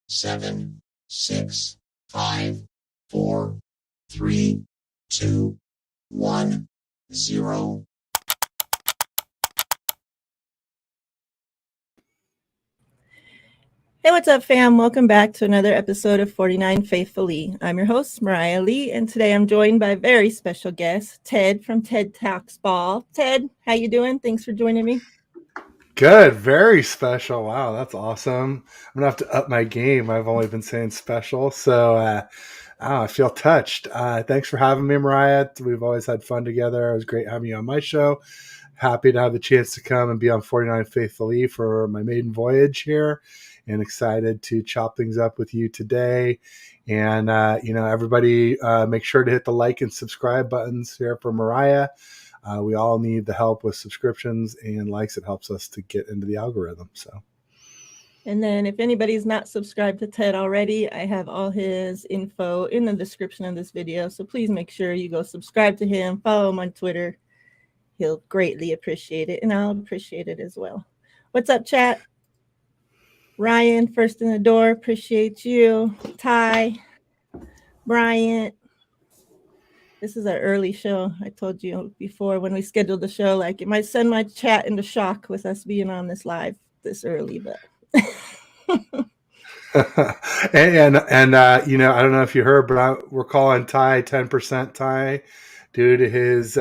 7, 6, 5, 4, 3, 2, 1, 0. Hey, what's up, fam? Welcome back to another episode of 49 Faithfully. I'm your host, Miriah Lee, and today I'm joined by a very special guest, Ted from TED Talks Ball. Ted, how you doing? Thanks for joining me. Good, very special. Wow, that's awesome. I'm gonna have to up my game. I've only been saying special, so I feel touched. Thanks for having me, Mariah. We've always had fun together. It was great having you on my show. Happy to have the chance to come and be on 49 Faithfully for my maiden voyage here, and excited to chop things up with you today. And everybody, make sure to hit the like and subscribe buttons here for Mariah. We all need the help with subscriptions and likes. It helps us to get into the algorithm. And then if anybody's not subscribed to Ted already, I have all his info in the description of this video. So please make sure you go subscribe to him, follow him on Twitter. He'll greatly appreciate it, and I'll appreciate it as well. What's up, chat? Ryan, first in the door, appreciate you. Ty, Bryant. This is an early show. I told you before when we scheduled the show, like it might send my chat into shock with us being on this live this early, but. and I don't know if you heard, but we're calling Ty 10% Ty due to his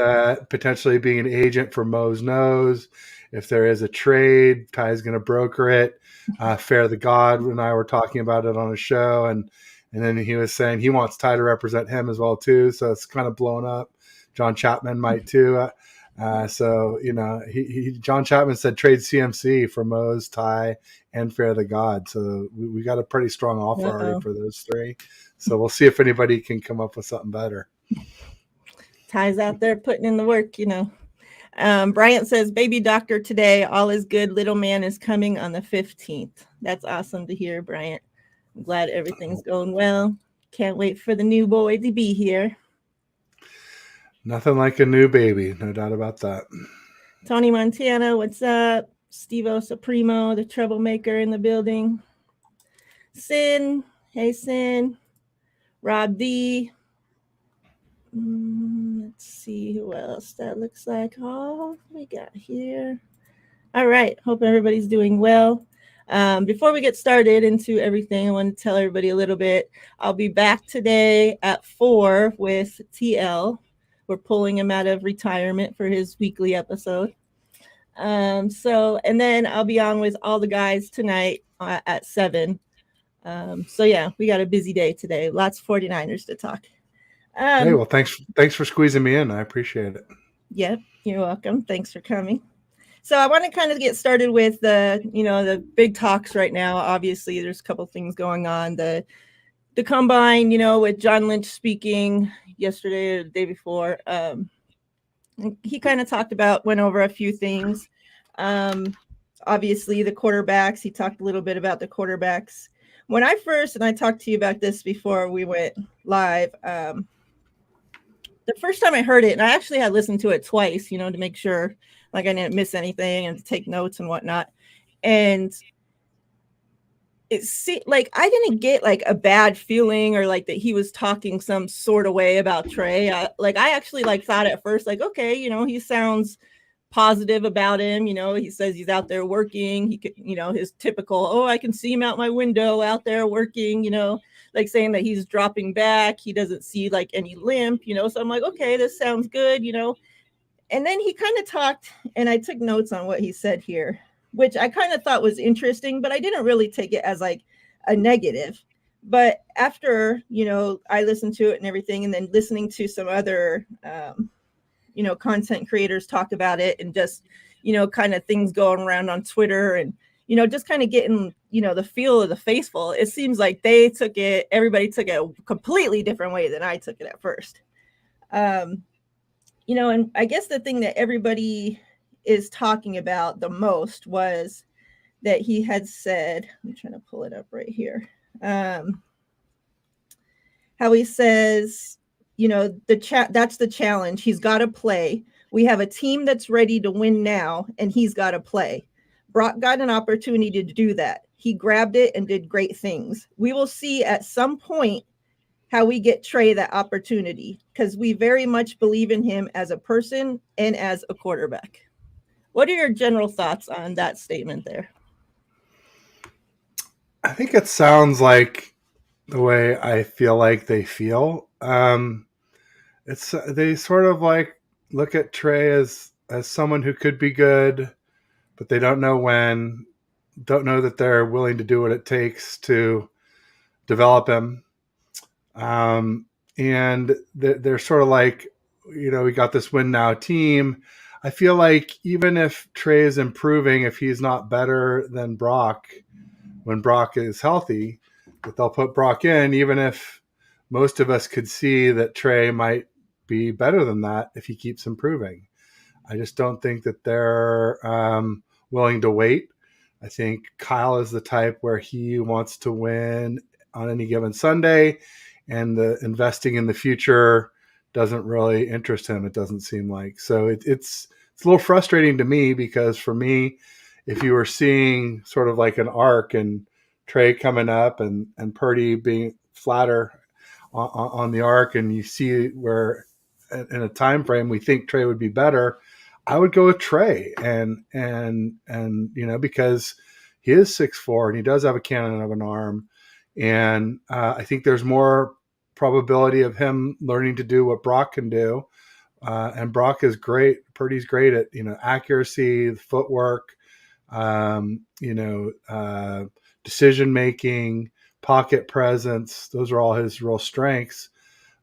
potentially being an agent for Mo's Nose. If there is a trade, Ty's going to broker it. Fair the God and I were talking about it on a show, and then he was saying he wants Ty to represent him as well too. So it's kind of blown up. John Chapman might too. John Chapman said trade CMC for Mo's, Ty, and Fair the God. So we got a pretty strong offer already for those three. So we'll see if anybody can come up with something better. Ty's out there putting in the work, Bryant says, baby doctor today, all is good. Little man is coming on the 15th. That's awesome to hear, Bryant. I'm glad everything's going well. Can't wait for the new boy to be here. Nothing like a new baby, no doubt about that. Tony Montana, what's up? Stevo Supremo, the troublemaker in the building. Sin, hey Sin. Rob D. Let's see who else that looks like. Oh, we got here. All right, hope everybody's doing well. Before we get started into everything, I want to tell everybody a little bit. I'll be back today at 4 with TL. We're pulling him out of retirement for his weekly episode. And then I'll be on with all the guys tonight at 7. We got a busy day today. Lots of 49ers to talk. Hey, well, thanks for squeezing me in. I appreciate it. Yep, you're welcome. Thanks for coming. So I want to kind of get started with the big talks right now. Obviously, there's a couple things going on. The combine, with John Lynch speaking yesterday or the day before. He kind of went over a few things. Obviously, the quarterbacks. He talked a little bit about the quarterbacks. When I talked to you about this before we went live. The first time I heard it, and I actually had listened to it twice, to make sure like I didn't miss anything and to take notes and whatnot. And it seemed like I didn't get like a bad feeling or like that he was talking some sort of way about Trey. I actually thought at first, okay, he sounds positive about him. He says he's out there working. He could, his typical, I can see him out my window out there working, saying that he's dropping back. He doesn't see like any limp, so I'm like, okay, this sounds good, And then he kind of talked, and I took notes on what he said here, which I kind of thought was interesting, but I didn't really take it as like a negative. But after, I listened to it and everything, and then listening to some other, content creators talk about it and just, kind of things going around on Twitter and, just kind of getting, the feel of the faithful. It seems like everybody took it a completely different way than I took it at first. And I guess the thing that everybody is talking about the most was that he had said, I'm trying to pull it up right here. How he says, that's the challenge. He's got to play. We have a team that's ready to win now, and he's got to play. Brock got an opportunity to do that. He grabbed it and did great things. We will see at some point how we get Trey that opportunity, because we very much believe in him as a person and as a quarterback. What are your general thoughts on that statement there? I think it sounds like the way I feel like they feel. It's they sort of like look at Trey as someone who could be good, but they don't know when, don't know that they're willing to do what it takes to develop him. And they're sort of like, we got this win now team. I feel like even if Trey is improving, if he's not better than Brock when Brock is healthy, that they'll put Brock in, even if most of us could see that Trey might be better than that if he keeps improving. I just don't think that they're willing to wait. I think Kyle is the type where he wants to win on any given Sunday, and the investing in the future doesn't really interest him, it doesn't seem like. So it's a little frustrating to me, because for me, if you were seeing sort of like an arc and Trey coming up and Purdy being flatter on the arc, and you see where in a time frame we think Trey would be better, I would go with Trey, and because he is 6'4" and he does have a cannon of an arm, and I think there's more probability of him learning to do what Brock can do, and Brock is great. Purdy's great at accuracy, footwork, decision making, pocket presence. Those are all his real strengths.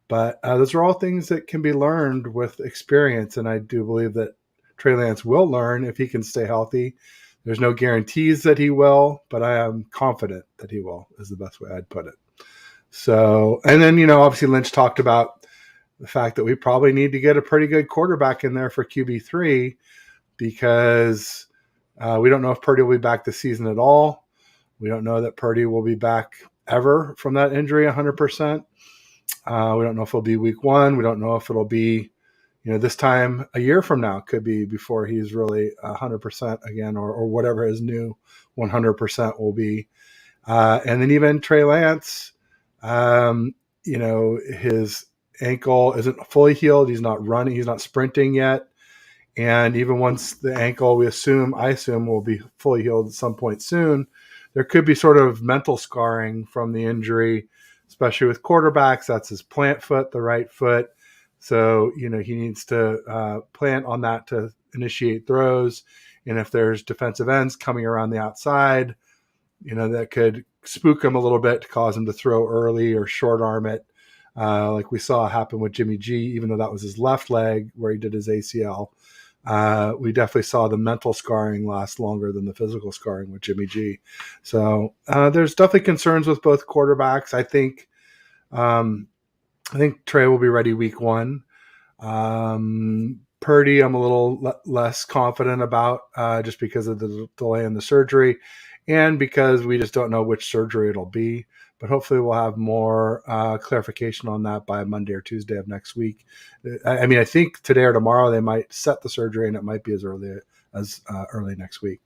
But those are all things that can be learned with experience, and I do believe that Trey Lance will learn if he can stay healthy. There's no guarantees that he will, but I am confident that he will, is the best way I'd put it. So, and then, obviously Lynch talked about the fact that we probably need to get a pretty good quarterback in there for QB3, because we don't know if Purdy will be back this season at all. We don't know that Purdy will be back ever from that injury 100%. We don't know if it'll be week 1. We don't know if it'll be, this time a year from now, could be before he's really 100% again, or whatever his new 100% will be. And then even Trey Lance, his ankle isn't fully healed. He's not running. He's not sprinting yet. And even once the ankle, I assume will be fully healed at some point soon, there could be sort of mental scarring from the injury, especially with quarterbacks. That's his plant foot, the right foot. So, he needs to plant on that to initiate throws. And if there's defensive ends coming around the outside, that could spook him a little bit to cause him to throw early or short arm it. Like we saw happen with Jimmy G, even though that was his left leg where he did his ACL. We definitely saw the mental scarring last longer than the physical scarring with Jimmy G. So there's definitely concerns with both quarterbacks. I think Trey will be ready week 1. Purdy, I'm a little less confident about just because of the delay in the surgery, and because we just don't know which surgery it'll be. But hopefully we'll have more clarification on that by Monday or Tuesday of next week. I think today or tomorrow they might set the surgery, and it might be as early next week.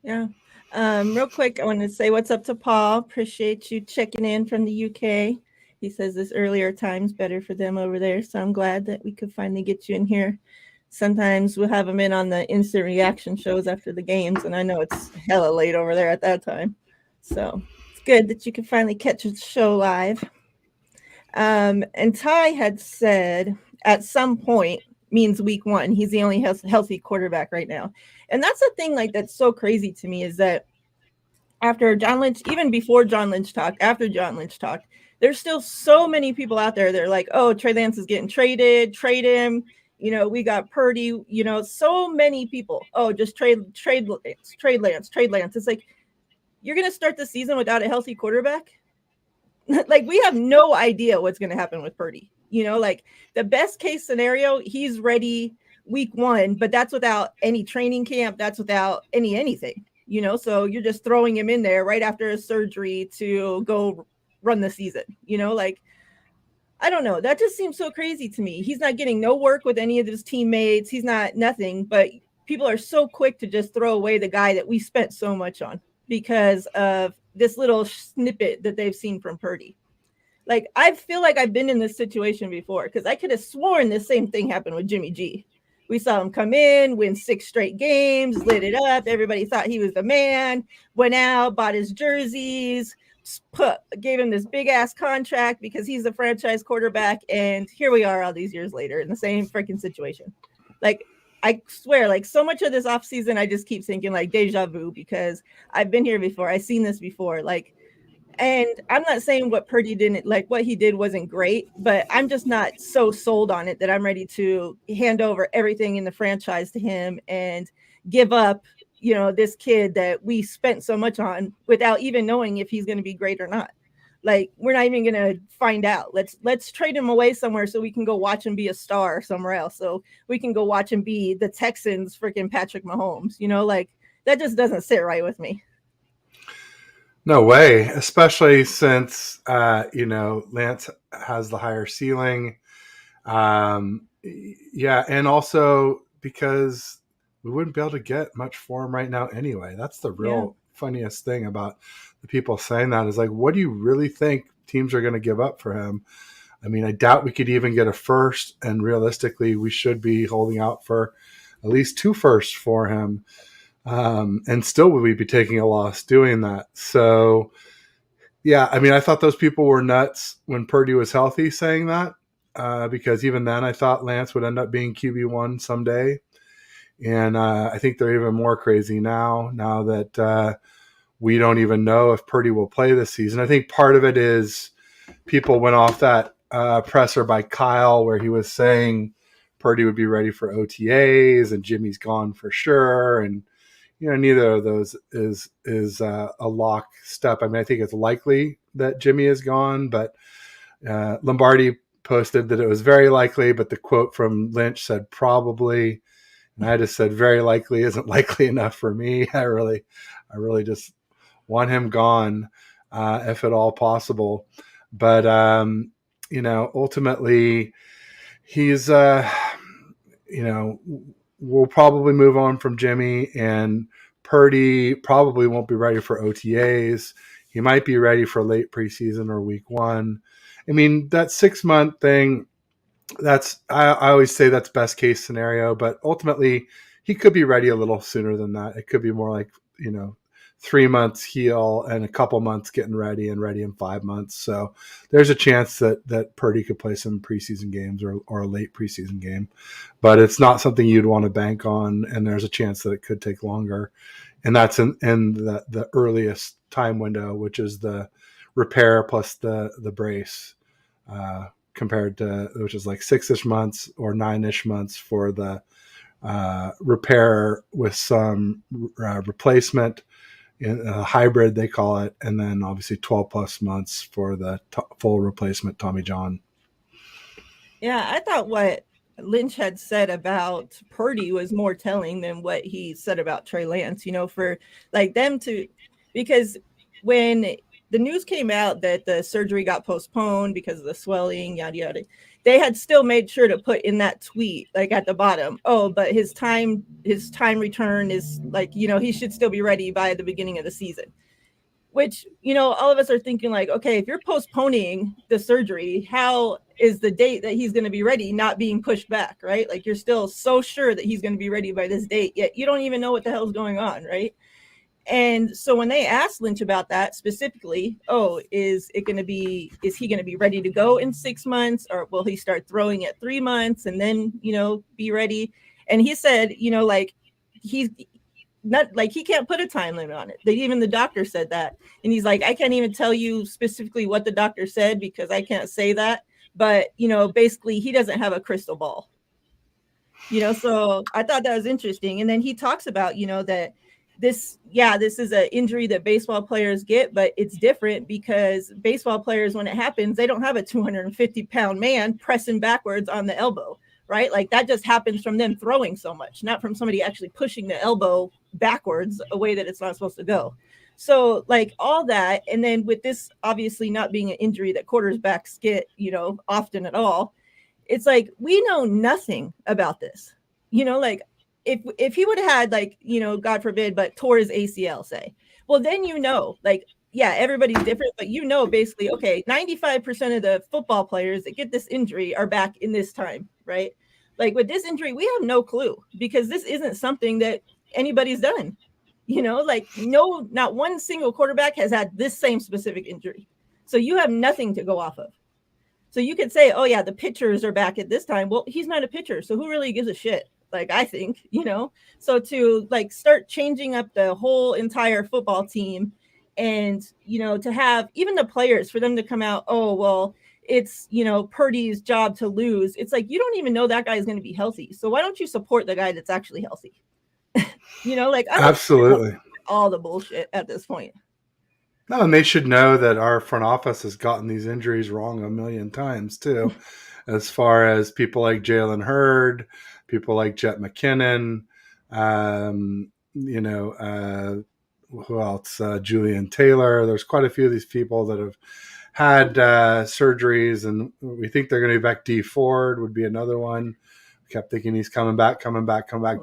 Yeah. Real quick, I want to say what's up to Paul. Appreciate you checking in from the UK. He says this earlier time's better for them over there, so I'm glad that we could finally get you in here. Sometimes we'll have them in on the instant reaction shows after the games, and I know it's hella late over there at that time. So it's good that you can finally catch the show live. And Ty had said at some point means week 1. He's the only healthy quarterback right now. And that's the thing that's so crazy to me, is that after John Lynch, even before John Lynch talked, after John Lynch talked, there's still so many people out there that are like, oh, Trey Lance is getting traded, trade him. We got Purdy, so many people. Oh, just trade Lance. It's like, you're going to start the season without a healthy quarterback? We have no idea what's going to happen with Purdy. The best case scenario, he's ready week 1, but that's without any training camp. That's without anything, so you're just throwing him in there right after his surgery to go run the season, I don't know. That just seems so crazy to me. He's not getting no work with any of his teammates. He's not nothing, but people are so quick to just throw away the guy that we spent so much on. because of this little snippet that they've seen from Purdy. Like, I feel like I've been in this situation before because I could have sworn the same thing happened with Jimmy G. We saw him come in, win 6 straight games, lit it up. Everybody thought he was the man, went out, bought his jerseys, gave him this big ass contract because he's the franchise quarterback. And here we are all these years later in the same freaking situation. Like, I swear, like, so much of this offseason, I just keep thinking like deja vu because I've been here before. I've seen this before. Like, and I'm not saying what Purdy didn't, like, what he did wasn't great, but I'm just not so sold on it that I'm ready to hand over everything in the franchise to him and give up, you know, this kid that we spent so much on without even knowing if he's going to be great or not. Like, we're not even going to find out. Let's trade him away somewhere so we can go watch him be a star somewhere else. So we can go watch him be the Texans freaking Patrick Mahomes, you know, like, that just doesn't sit right with me. No way, especially since, Lance has the higher ceiling. Yeah, and also because we wouldn't be able to get much for him right now anyway. That's the real funniest thing about the people saying that is like, what do you really think teams are going to give up for him? I mean, I doubt we could even get a first, and realistically, we should be holding out for at least 2 firsts for him. And still would we be taking a loss doing that. So, yeah, I mean, I thought those people were nuts when Purdy was healthy saying that, because even then I thought Lance would end up being QB1 someday. And I think they're even more crazy now that we don't even know if Purdy will play this season. I think part of it is people went off that presser by Kyle where he was saying Purdy would be ready for OTAs and Jimmy's gone for sure. And neither of those is a lock step. I mean, I think it's likely that Jimmy is gone, but Lombardi posted that it was very likely, but the quote from Lynch said probably, and I just said very likely isn't likely enough for me. I really just want him gone, if at all possible. But ultimately, he's we'll probably move on from Jimmy, and Purdy probably won't be ready for OTAs. He might be ready for late preseason or week 1. I mean, that 6-month thing, I always say that's best case scenario, but ultimately he could be ready a little sooner than that. It could be more like, 3 months heal and a couple months getting ready and ready in 5 months. So there's a chance that Purdy could play some preseason games or a late preseason game, but it's not something you'd want to bank on. And there's a chance that it could take longer. And that's in the earliest time window, which is the repair plus the brace, compared to, which is like 6-ish months or 9-ish months for the repair with some replacement, in a hybrid they call it, and then obviously 12 plus months for the full replacement Tommy John. Yeah, I thought what Lynch had said about Purdy was more telling than what he said about Trey Lance, for like them to, because when the news came out that the surgery got postponed because of the swelling, yada, yada, they had still made sure to put in that tweet, like at the bottom, oh, but his time return is like, he should still be ready by the beginning of the season. Which, all of us are thinking like, okay, if you're postponing the surgery, how is the date that he's going to be ready not being pushed back, right? Like, you're still so sure that he's going to be ready by this date, yet you don't even know what the hell's going on, right? And so when they asked Lynch about that specifically, is he going to be ready to go in 6 months, or will he start throwing at 3 months and then, be ready? And he said, like, he's not like, he can't put a time limit on it. Even the doctor said that. And he's like, I can't even tell you specifically what the doctor said because I can't say that. But, basically he doesn't have a crystal ball. So I thought that was interesting. And then he talks about, that this is an injury that baseball players get, but it's different because baseball players, when it happens, they don't have a 250-pound man pressing backwards on the elbow, right? Like, that just happens from them throwing so much, not from somebody actually pushing the elbow backwards a way that it's not supposed to go. So, like, all that, and then with this obviously not being an injury that quarterbacks get, often at all, it's like, we know nothing about this. Like, if he would have had, like, God forbid, but tore his ACL, say, Well, then like, yeah, everybody's different, but basically, okay, 95% of the football players that get this injury are back in this time, right? Like with this injury, we have no clue because this isn't something that anybody's done. Like not one single quarterback has had this same specific injury. So you have nothing to go off of. So you could say, oh, yeah, the pitchers are back at this time. Well, he's not a pitcher. So who really gives a shit? Like, I think, so to like start changing up the whole entire football team and, to have even the players for them to come out, oh, well, it's, Purdy's job to lose. It's like, you don't even know that guy is going to be healthy. So why don't you support the guy that's actually healthy? Like I'm Absolutely. all the bullshit at this point. No, and they should know that our front office has gotten these injuries wrong a million times too, as far as people like Jalen Hurd, people like Jet McKinnon, who else? Julian Taylor. There's quite a few of these people that have had surgeries, and we think they're going to be back. D Ford would be another one. Kept thinking he's coming back.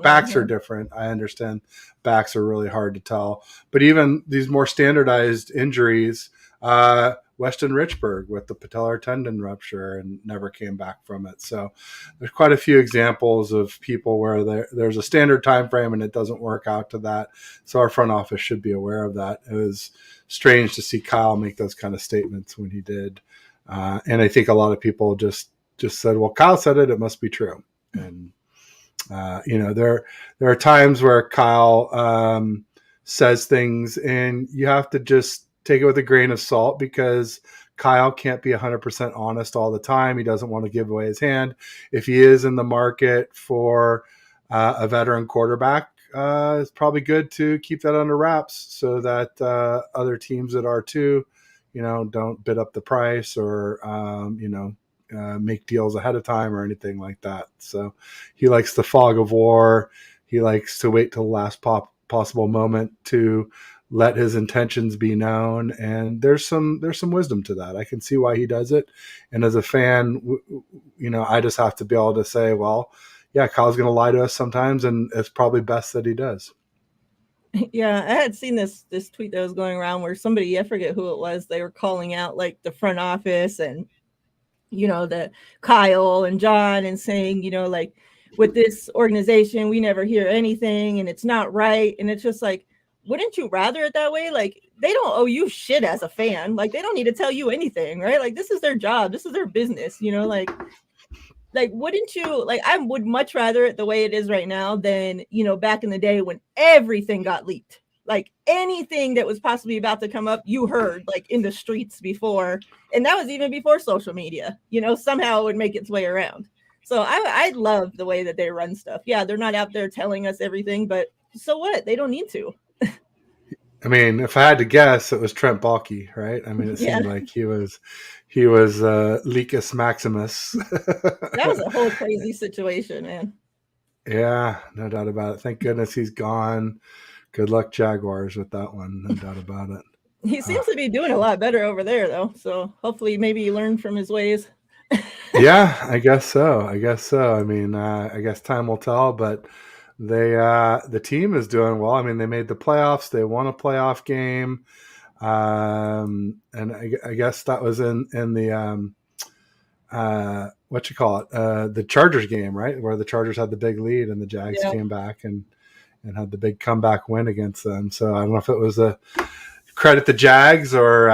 Backs are different. I understand backs are really hard to tell. But even these more standardized injuries, Weston Richburg with the patellar tendon rupture and never came back from it. So there's quite a few examples of people where there's a standard time frame and it doesn't work out to that. So our front office should be aware of that. It was strange to see Kyle make those kind of statements when he did. And I think a lot of people just said, well, Kyle said it, it must be true. And there are times where Kyle says things and you have to just take it with a grain of salt because Kyle can't be 100% honest all the time. He doesn't want to give away his hand. If he is in the market for a veteran quarterback, it's probably good to keep that under wraps so that other teams that are too, don't bid up the price or make deals ahead of time or anything like that. So he likes the fog of war. He likes to wait till the last possible moment to let his intentions be known. And there's some wisdom to that. I can see why he does it. And as a fan, I just have to be able to say, well, yeah, Kyle's going to lie to us sometimes, and it's probably best that he does. Yeah, I had seen this tweet that was going around where somebody, I forget who it was, they were calling out like the front office and the Kyle and John and saying, like with this organization, we never hear anything and it's not right. And it's just like, wouldn't you rather it that way? Like they don't owe you shit as a fan. Like they don't need to tell you anything, right? Like this is their job. This is their business, like wouldn't you like I would much rather it the way it is right now than, back in the day when everything got leaked. Like anything that was possibly about to come up, you heard like in the streets before. And that was even before social media, somehow it would make its way around. So I love the way that they run stuff. Yeah, they're not out there telling us everything, but so what? They don't need to. I mean, if I had to guess, it was Trent Baalke, right? I mean, it seemed like he was Leakus Maximus. That was a whole crazy situation, man. Yeah, no doubt about it. Thank goodness he's gone. Good luck, Jaguars, with that one. No doubt about it. He seems to be doing a lot better over there, though. So hopefully maybe he learned from his ways. Yeah, I guess so. I mean, I guess time will tell, but the team is doing well. I mean, they made the playoffs. They won a playoff game. And I guess that was in the the Chargers game, right? Where the Chargers had the big lead and the Jags came back and had the big comeback win against them. So I don't know if it was a credit the Jags or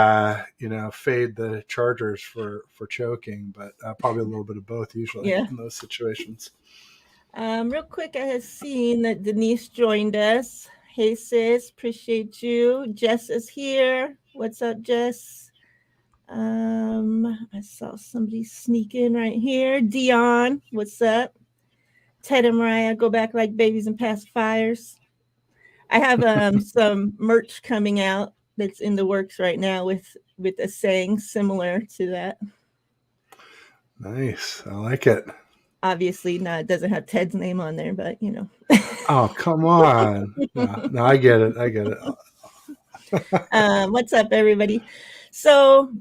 fade the Chargers for choking, but probably a little bit of both usually in those situations. Real quick, I have seen that Denise joined us. Hey sis, appreciate you. Jess is here. What's up, Jess? I saw somebody sneak in right here. Dion, what's up? Ted and Miriah, go back like babies and pacifiers. I have some merch coming out that's in the works right now with a saying similar to that. Nice. I like it. Obviously, it doesn't have Ted's name on there, but Oh, come on. No, I get it. What's up, everybody? So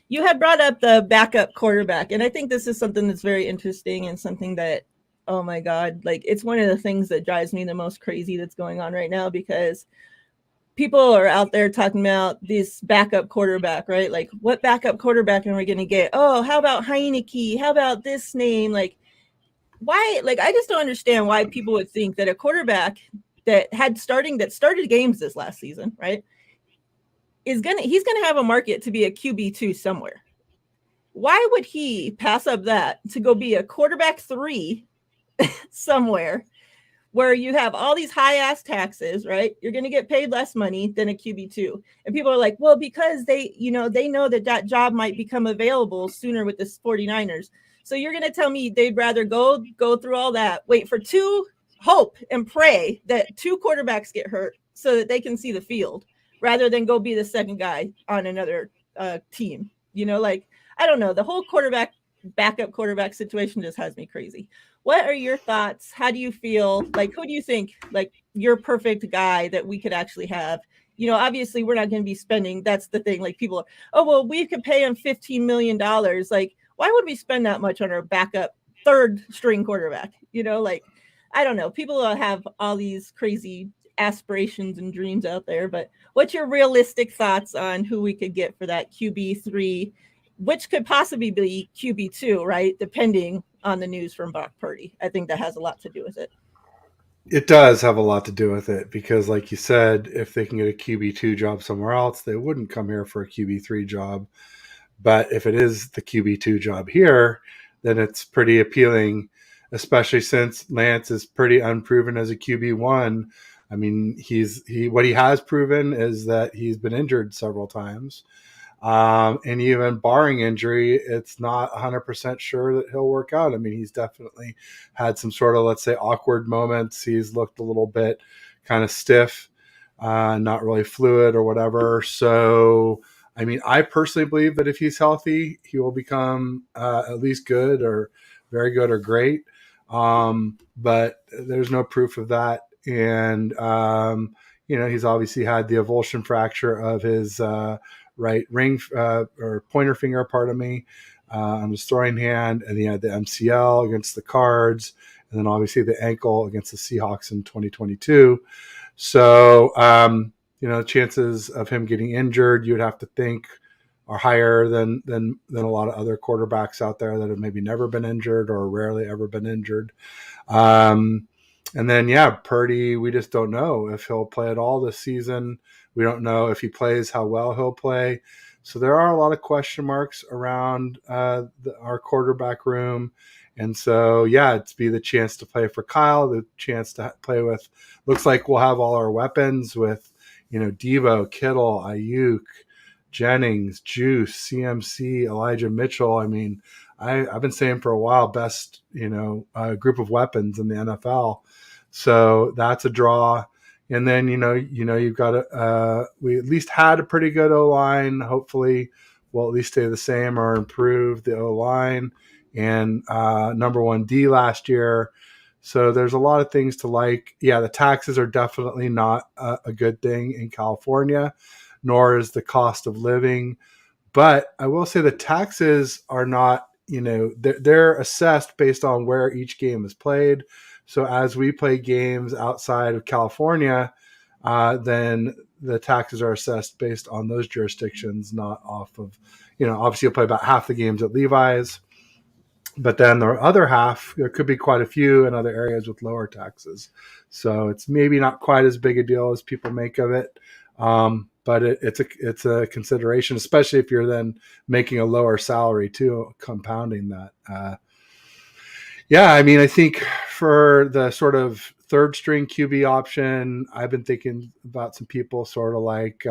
you had brought up the backup quarterback, and I think this is something that's very interesting and something that, oh my God, like it's one of the things that drives me the most crazy that's going on right now because people are out there talking about this backup quarterback, right? Like, what backup quarterback are we going to get? Oh, how about Heineke? How about this name? Like, why? Like, I just don't understand why people would think that a quarterback that started games this last season, right, he's gonna have a market to be a QB2 somewhere. Why would he pass up that to go be a quarterback 3 somewhere where you have all these high ass taxes, right? You're going to get paid less money than a QB2. And people are like, well, because they know that job might become available sooner with the 49ers. So you're going to tell me they'd rather go through all that, wait for hope and pray that 2 quarterbacks get hurt so that they can see the field rather than go be the second guy on another team. Like, I don't know. The whole backup quarterback situation just has me crazy. What are your thoughts? How do you feel? Like, who do you think, like, your perfect guy that we could actually have? Obviously we're not going to be spending. That's the thing. Like, people are, oh, well, we could pay him $15 million. Like, why would we spend that much on our backup 3rd string quarterback? Like, I don't know. People have all these crazy aspirations and dreams out there, but what's your realistic thoughts on who we could get for that QB3, which could possibly be QB2, right? Depending on the news from Brock Purdy. I think that has a lot to do with it. It does have a lot to do with it because, like you said, if they can get a QB2 job somewhere else, they wouldn't come here for a QB3 job. But if it is the QB2 job here, then it's pretty appealing, especially since Lance is pretty unproven as a QB1. I mean, what he has proven is that he's been injured several times. And even barring injury, it's not 100% sure that he'll work out. I mean, he's definitely had some sort of, let's say, awkward moments. He's looked a little bit kind of stiff, not really fluid or whatever. So, I mean, I personally believe that if he's healthy, he will become at least good or very good or great. But there's no proof of that. And, he's obviously had the avulsion fracture of his right ring or pointer finger, pardon me, on his throwing hand, and he had the MCL against the Cards, and then obviously the ankle against the Seahawks in 2022. So, chances of him getting injured, you would have to think, are higher than a lot of other quarterbacks out there that have maybe never been injured or rarely ever been injured. And then, Purdy, we just don't know if he'll play at all this season. We don't know if he plays, how well he'll play. So there are a lot of question marks around our quarterback room. And so, it's be the chance to play for Kyle, the chance to play with, looks like we'll have all our weapons with, Devo, Kittle, Ayuk, Jennings, Juice, CMC, Elijah Mitchell. I mean, I've been saying for a while, best, group of weapons in the NFL. So that's a draw. And then, you've got we at least had a pretty good O-line. Hopefully we'll at least stay the same or improve the O-line, and number 1 D last year. So there's a lot of things to like. Yeah, the taxes are definitely not a good thing in California, nor is the cost of living. But I will say the taxes are not, they're assessed based on where each game is played. So as we play games outside of California, then the taxes are assessed based on those jurisdictions, not off of, obviously you'll play about half the games at Levi's, but then the other half, there could be quite a few in other areas with lower taxes. So it's maybe not quite as big a deal as people make of it. But it's a consideration, especially if you're then making a lower salary too, compounding that. I mean, I think for the sort of 3rd string QB option, I've been thinking about some people sort of like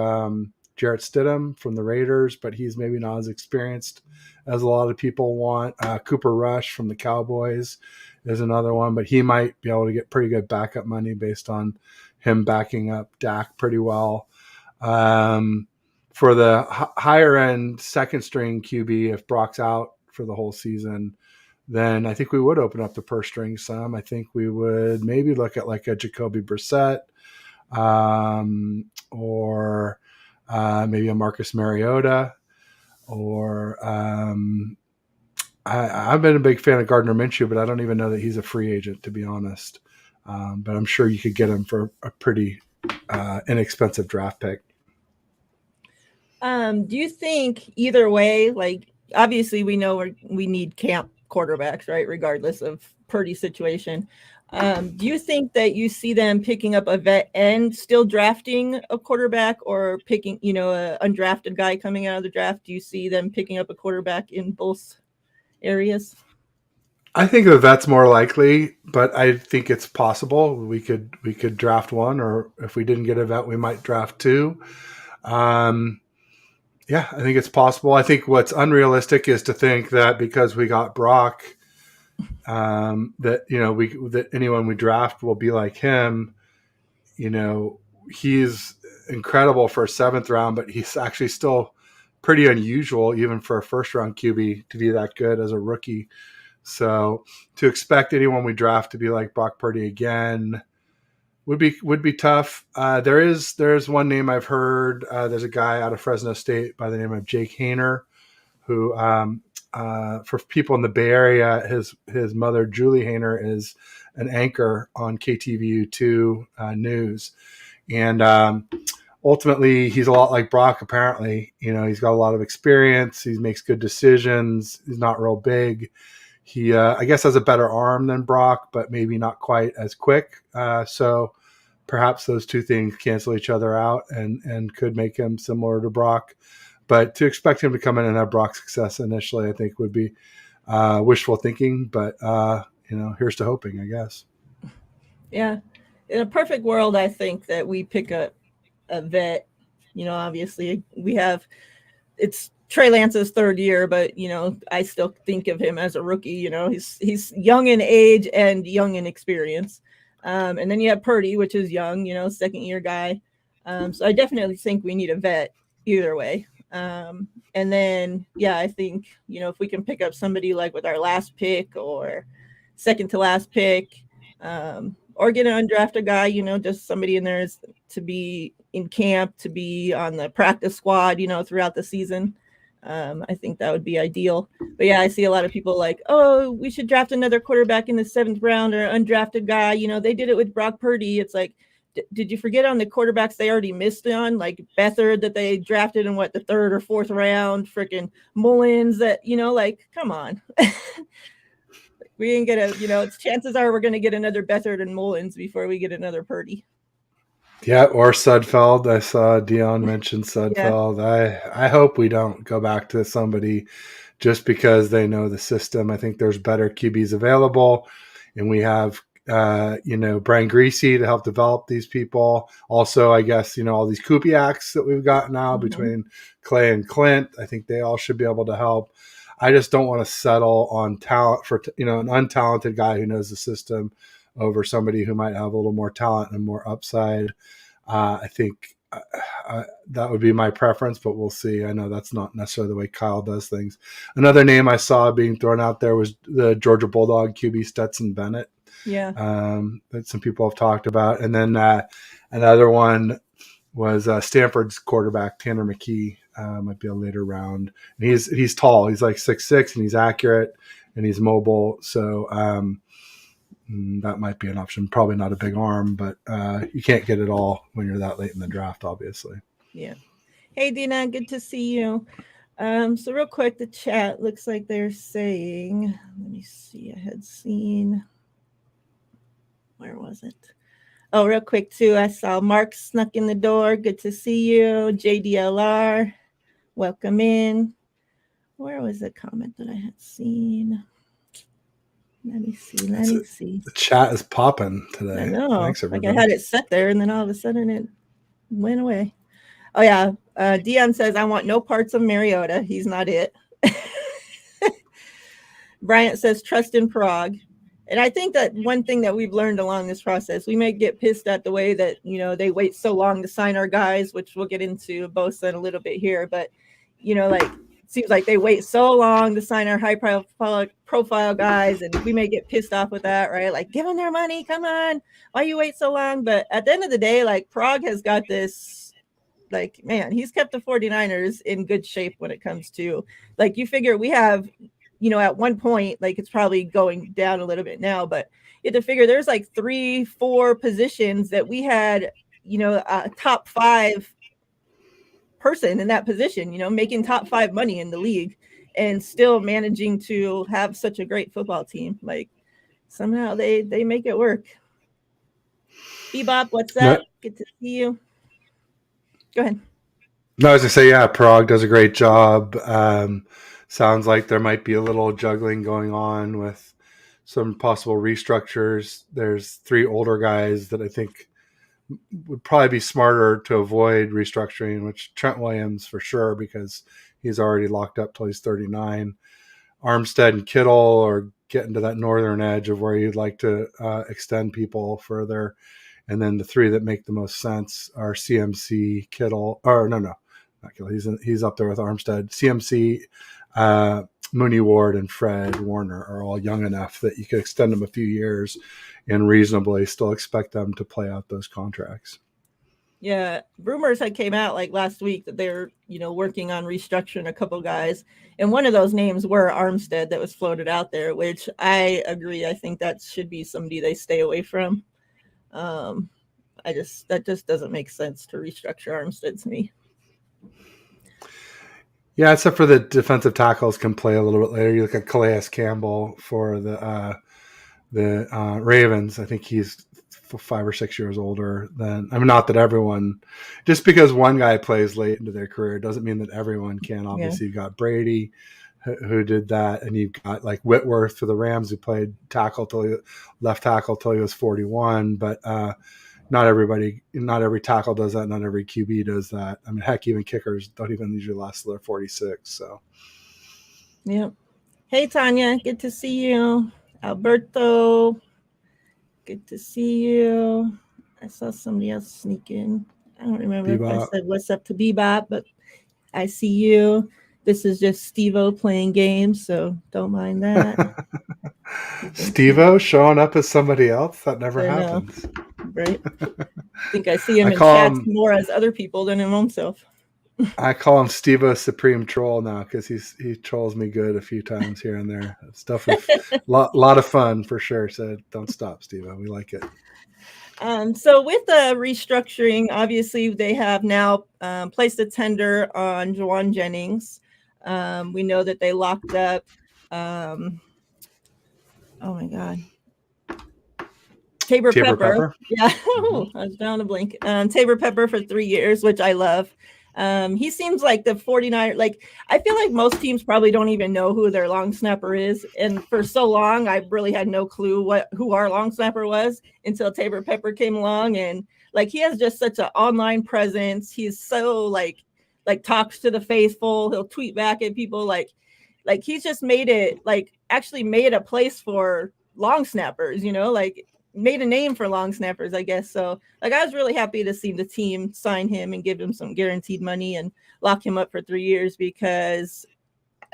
Jarrett Stidham from the Raiders, but he's maybe not as experienced as a lot of people want. Cooper Rush from the Cowboys is another one, but he might be able to get pretty good backup money based on him backing up Dak pretty well. For the higher end 2nd string QB, if Brock's out for the whole season, then I think we would open up the purse string some. I think we would maybe look at like a Jacoby Brissett, or maybe a Marcus Mariota, or I've been a big fan of Gardner Minshew, but I don't even know that he's a free agent, to be honest. But I'm sure you could get him for a pretty inexpensive draft pick. Do you think either way, like obviously we know we need camp quarterbacks, right? Regardless of Purdy's situation. Do you think that you see them picking up a vet and still drafting a quarterback, or picking, a undrafted guy coming out of the draft? Do you see them picking up a quarterback in both areas? I think that that's more likely, but I think it's possible we could draft one, or if we didn't get a vet, we might draft two. Yeah, I think it's possible. I think what's unrealistic is to think that because we got Brock, that that anyone we draft will be like him. He's incredible for a 7th round, but he's actually still pretty unusual, even for a 1st-round QB, to be that good as a rookie. So to expect anyone we draft to be like Brock Purdy again would be tough. There's one name I've heard. There's a guy out of Fresno State by the name of Jake Hayner, who for people in the Bay Area, his mother Julie Hayner is an anchor on KTVU2 news, and ultimately he's a lot like Brock. Apparently, he's got a lot of experience. He makes good decisions. He's not real big. He, I guess, has a better arm than Brock, but maybe not quite as quick. So perhaps those two things cancel each other out and could make him similar to Brock. But to expect him to come in and have Brock's success initially, I think would be wishful thinking. But, here's to hoping, I guess. Yeah. In a perfect world, I think that we pick up a vet. Obviously it's Trey Lance's 3rd year, but I still think of him as a rookie. He's young in age and young in experience. And then you have Purdy, which is young, 2nd-year guy. So I definitely think we need a vet either way. And then, I think, if we can pick up somebody like with our last pick or second to last pick, or get an undrafted guy, just somebody in there to be in camp, to be on the practice squad, throughout the season. I think that would be ideal. But I see a lot of people like, oh, we should draft another quarterback in the 7th round, or undrafted guy. They did it with Brock Purdy. It's like, did you forget on the quarterbacks they already missed on, like Beathard that they drafted in the 3rd or 4th round, freaking Mullins that, come on. We ain't get it's chances are we're going to get another Beathard and Mullins before we get another Purdy. Yeah, or Sudfeld. I saw Dion mention Sudfeld. Yeah. I hope we don't go back to somebody just because they know the system. I think there's better QBs available, and we have Brian Greasy to help develop these people. Also, I guess all these Kupiaks that we've got now between Clay and Clint. I think they all should be able to help. I just don't want to settle on talent for an untalented guy who knows the system over somebody who might have a little more talent and more upside. I think that would be my preference, but we'll see. I know that's not necessarily the way Kyle does things. Another name I saw being thrown out there was the Georgia Bulldog QB Stetson Bennett. Yeah. That some people have talked about. And then another one was Stanford's quarterback, Tanner McKee. Might be a later round. And he's tall. He's like 6'6", and he's accurate, and he's mobile. So that might be an option. Probably not a big arm, but you can't get it all when you're that late in the draft, obviously. Yeah. Hey, Dina, good to see you. So real quick, the chat looks like they're saying, let me see, I had seen, where was it? Oh, real quick, too, I saw Mark snuck in the door. Good to see you. JDLR, welcome in. Where was the comment that I had seen? Let me see. The chat is popping today. I know. Thanks, everybody. Like I had it set there, and then all of a sudden it went away. Oh, yeah. Dion says, I want no parts of Mariota. He's not it. Bryant says, trust in Prague. And I think that one thing that we've learned along this process, we may get pissed at the way that, they wait so long to sign our guys, which we'll get into Bosa in a little bit here. But, it seems like they wait so long to sign our high profile guys, and we may get pissed off with that, right? Like, give them their money. Come on. Why you wait so long? But at the end of the day, like, Prague has got this, like, man, he's kept the 49ers in good shape when it comes to, like, you figure we have, at one point, like, it's probably going down a little bit now, but you have to figure there's like 3-4 positions that we had, a top 5 person in that position, making top 5 money in the league and still managing to have such a great football team. Like somehow they make it work. Bebop, what's up? Good to see you. Go ahead. No, I was gonna say, yeah, Prague does a great job. Sounds like there might be a little juggling going on with some possible restructures. There's 3 older guys that I think would probably be smarter to avoid restructuring, which Trent Williams for sure, because he's already locked up till he's 39. Armstead and Kittle are getting to that northern edge of where you'd like to extend people further. And then the 3 that make the most sense are CMC, Kittle, or no, not Kittle. He's up there with Armstead. CMC, Mooney Ward, and Fred Warner are all young enough that you could extend them a few years and reasonably still expect them to play out those contracts. Yeah, rumors had came out like last week that they're, working on restructuring a couple guys. And one of those names were Armstead that was floated out there, which I agree. I think that should be somebody they stay away from. That just doesn't make sense to restructure Armstead to me. Yeah, except for the defensive tackles can play a little bit later. You look at Calais Campbell for the Ravens. I think he's 5 or 6 years older than. I mean, not that everyone. Just because one guy plays late into their career doesn't mean that everyone can. Obviously, You've got Brady, who did that, and you've got like Whitworth for the Rams, who played left tackle till he was 41. But not every tackle does that. Not every QB does that. I mean, heck, even kickers don't even usually last till they're 46. So, yeah. Hey, Tanya, good to see you. Alberto, good to see you. I saw somebody else sneak in. I don't remember if I said what's up to Bebop, but I see you. This is just Steve-O playing games, so don't mind that. Steve-O showing up as somebody else? That never happens. Right? I think I see him in chats more as other people than him himself. I call him Steve-O Supreme Troll now because he trolls me good a few times here and there. It's definitely a lot of fun for sure. So don't stop, Steve-O. We like it. So with the restructuring, obviously they have now placed a tender on Juwan Jennings. We know that they locked up. Oh my God. Tabor Pepper. Yeah, I was down to blink. Tabor Pepper for 3 years, which I love. He seems like the 49. Like I feel like most teams probably don't even know who their long snapper is, and for so long I really had no clue who our long snapper was until Tabor Pepper came along, and like he has just such an online presence. He's so like talks to the faithful. He'll tweet back at people. Like he's just made it actually made a place for long snappers. Like made a name for long snappers, I guess. So I was really happy to see the team sign him and give him some guaranteed money and lock him up for 3 years, because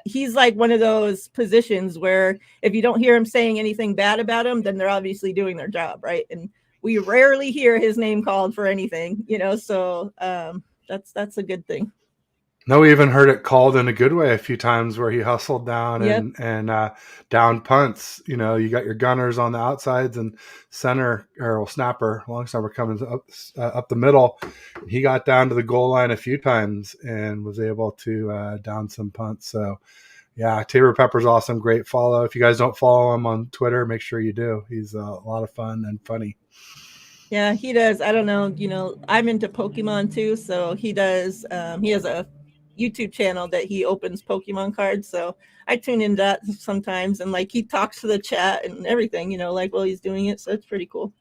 he's like one of those positions where if you don't hear him saying anything bad about him, then they're obviously doing their job, right? And we rarely hear his name called for anything, so that's a good thing. No, we even heard it called in a good way a few times where he hustled down and down punts. You got your gunners on the outsides and center or snapper, long snapper coming up the middle. He got down to the goal line a few times and was able to down some punts. So, yeah, Tabor Pepper's awesome. Great follow. If you guys don't follow him on Twitter, make sure you do. He's a lot of fun and funny. Yeah, he does. I don't know. I'm into Pokemon too. So he does. He has a YouTube channel that he opens Pokemon cards, so I tune in that sometimes, and he talks to the chat and everything, while he's doing it, so it's pretty cool.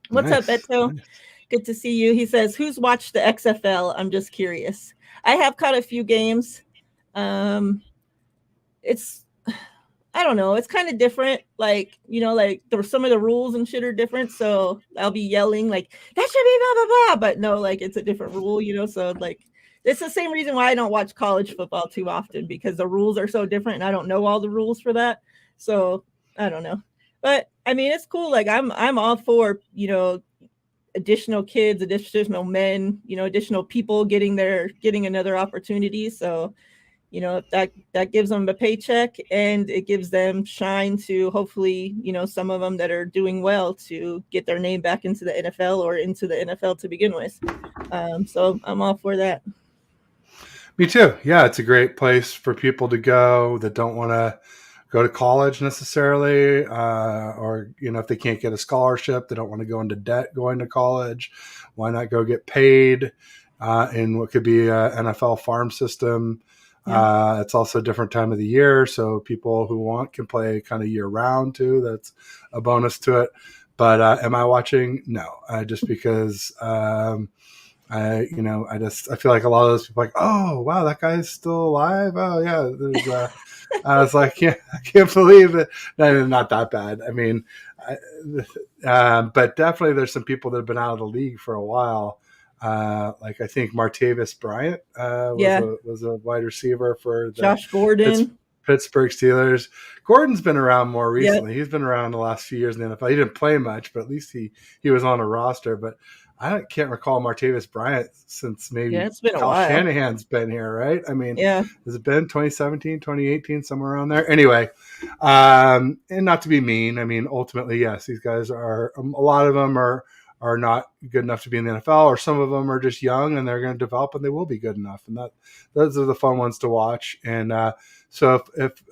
What's up, Beto? Nice. Good to see you. He says, who's watched the XFL? I'm just curious. I have caught a few games. It's I don't know, it's kind of different, some of the rules and shit are different, so I'll be yelling that should be blah blah blah, but no, it's a different rule, so it's the same reason why I don't watch college football too often, because the rules are so different and I don't know all the rules for that. So I don't know. But I mean, it's cool. I'm all for, additional kids, additional men, additional people getting another opportunity. So You know, that gives them a paycheck, and it gives them shine to hopefully, you know, some of them that are doing well to get their name back into the NFL or into the NFL to begin with. So I'm all for that. Me too. Yeah, it's a great place for people to go that don't want to go to college necessarily, or if they can't get a scholarship, they don't want to go into debt going to college. Why not go get paid in what could be a NFL farm system? Yeah. It's also a different time of the year, so people who want can play kind of year round too. That's a bonus to it. But am I watching? No, just because. I feel like a lot of those people are like, oh wow, that guy's still alive. Oh yeah, I was like, yeah, I can't believe it. No, not that bad. I mean, but definitely there's some people that have been out of the league for a while. Like I think Martavis Bryant was a wide receiver for the Josh Gordon. Pittsburgh Steelers. Gordon's been around more recently. Yep. He's been around the last few years in the NFL. He didn't play much, but at least he was on a roster. But I can't recall Martavis Bryant since maybe it's been Kyle Shanahan's been here, right? I mean, has it been 2017, 2018, somewhere around there? Anyway, and not to be mean, I mean, ultimately, yes, these guys are, a lot of them are not good enough to be in the NFL, or some of them are just young and they're going to develop and they will be good enough. And those are the fun ones to watch. And so if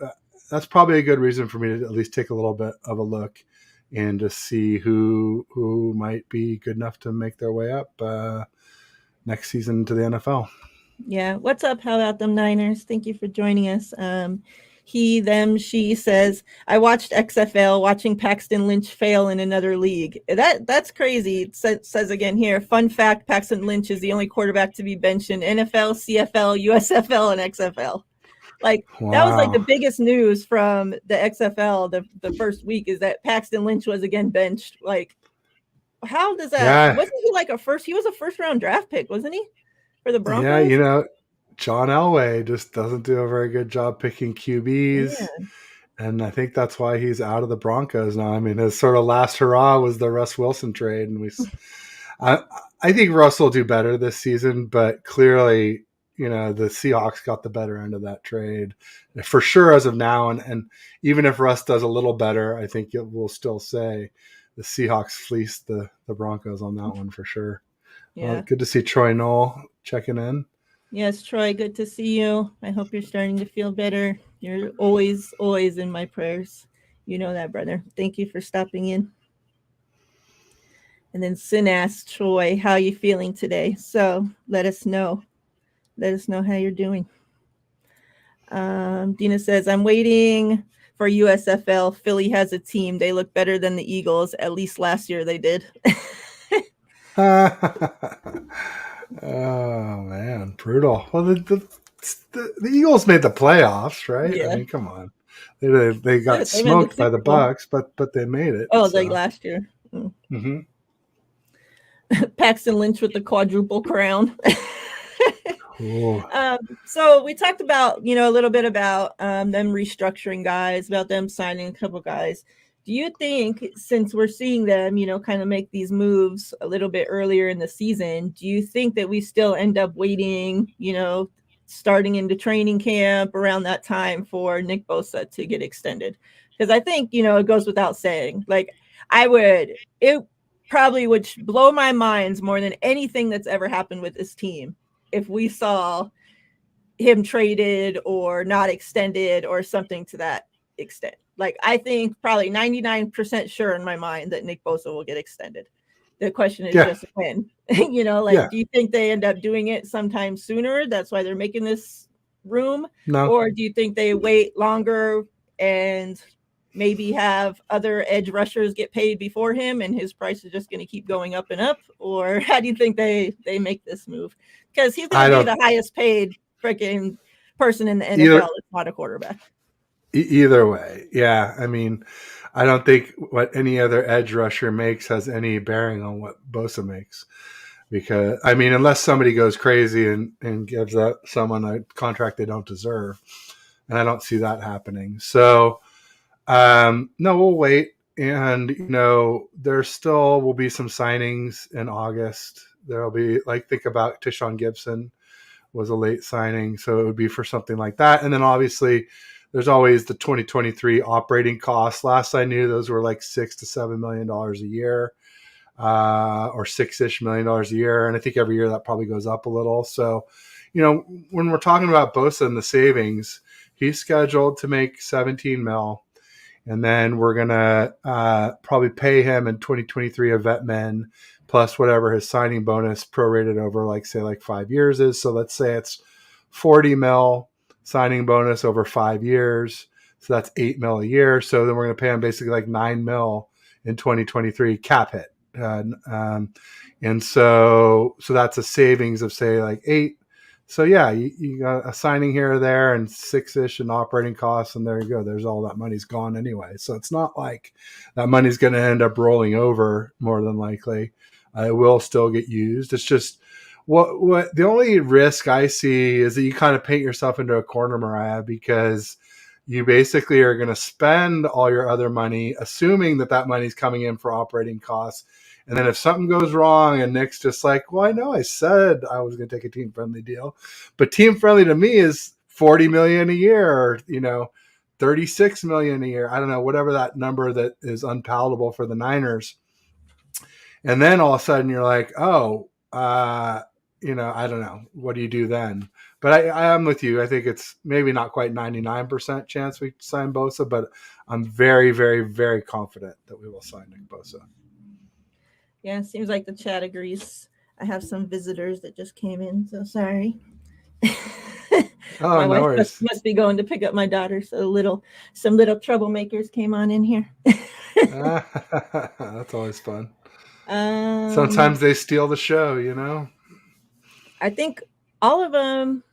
that's probably a good reason for me to at least take a little bit of a look and to see who might be good enough to make their way up next season to the NFL. Yeah. What's up? How about them Niners? Thank you for joining us. He, them, she says, I watched XFL watching Paxton Lynch fail in another league. That's crazy. It says again here, fun fact, Paxton Lynch is the only quarterback to be benched in NFL, CFL, USFL, and XFL. Like, wow. That was like the biggest news from the XFL the first week is that Paxton Lynch was again benched. Like, how does that? Yeah. Wasn't he like he was a first round draft pick, wasn't he? For the Broncos? Yeah, John Elway just doesn't do a very good job picking QBs. Yeah. And I think that's why he's out of the Broncos now. I mean, his sort of last hurrah was the Russ Wilson trade. And I think Russ will do better this season, but clearly, the Seahawks got the better end of that trade for sure as of now. And even if Russ does a little better, I think we'll still say the Seahawks fleeced the Broncos on that one for sure. Yeah. Good to see Troy Knoll checking in. Yes, Troy, good to see you. I hope you're starting to feel better. You're always, always in my prayers. You know that, brother. Thank you for stopping in. And then Sin asked Troy, how are you feeling today? So let us know. Let us know how you're doing. Dina says, I'm waiting for USFL. Philly has a team. They look better than the Eagles. At least last year they did. Oh man, brutal. Well, the Eagles made the playoffs, right? Yeah. I mean, come on, they got smoked by the Bucks, but they made it. Oh, like last year. Mm-hmm. Paxton Lynch with the quadruple crown. So we talked about, a little bit about them restructuring guys, about them signing a couple guys. Do you think, since we're seeing them, kind of make these moves a little bit earlier in the season, do you think that we still end up waiting, starting into training camp around that time for Nick Bosa to get extended? Because I think, it goes without saying, like, it probably would blow my mind more than anything that's ever happened with this team if we saw him traded or not extended or something to that extent. Like, I think probably 99% sure in my mind that Nick Bosa will get extended. The question is just when. Do you think they end up doing it sometime sooner? That's why they're making this room? No. Or do you think they wait longer and maybe have other edge rushers get paid before him and his price is just going to keep going up and up? Or how do you think they make this move? Because he's going to be the highest paid freaking person in the NFL. It's not a quarterback. Either way. Yeah. I mean, I don't think what any other edge rusher makes has any bearing on what Bosa makes. Because, I mean, unless somebody goes crazy and gives someone a contract they don't deserve. And I don't see that happening. So, no, we'll wait. And, there still will be some signings in August. There'll be, think about Tishon Gibson was a late signing. So it would be for something like that. And then obviously there's always the 2023 operating costs. Last I knew, those were like $6 to $7 million a year, or $6-ish million a year. And I think every year that probably goes up a little. So, when we're talking about Bosa and the savings, he's scheduled to make 17 mil. And then we're going to probably pay him in 2023 a vet min plus whatever his signing bonus prorated over, like 5 years is. So let's say it's 40 mil signing bonus over 5 years. So that's 8 mil a year. So then we're going to pay him basically like 9 mil in 2023 cap hit. And so that's a savings of say like 8. So yeah, you got a signing here or there and 6-ish in operating costs, and there you go. There's all that money's gone anyway. So it's not like that money's going to end up rolling over. More than likely, it will still get used. It's just what the only risk I see is that you kind of paint yourself into a corner, Miriah, because you basically are going to spend all your other money, assuming that money's coming in for operating costs. And then if something goes wrong and Nick's just like, well, I know I said I was going to take a team-friendly deal, but team-friendly to me is $40 million a year, or, 36 million a year. I don't know, whatever that number that is unpalatable for the Niners. And then all of a sudden you're like, I don't know. What do you do then? But I am with you. I think it's maybe not quite 99% chance we sign Bosa, but I'm very, very, very confident that we will sign Nick Bosa. Yeah, it seems like the chat agrees. I have some visitors that just came in, so sorry. My wife worries. must be going to pick up my daughter, so some little troublemakers came on in here. That's always fun. Sometimes they steal the show, I think all of them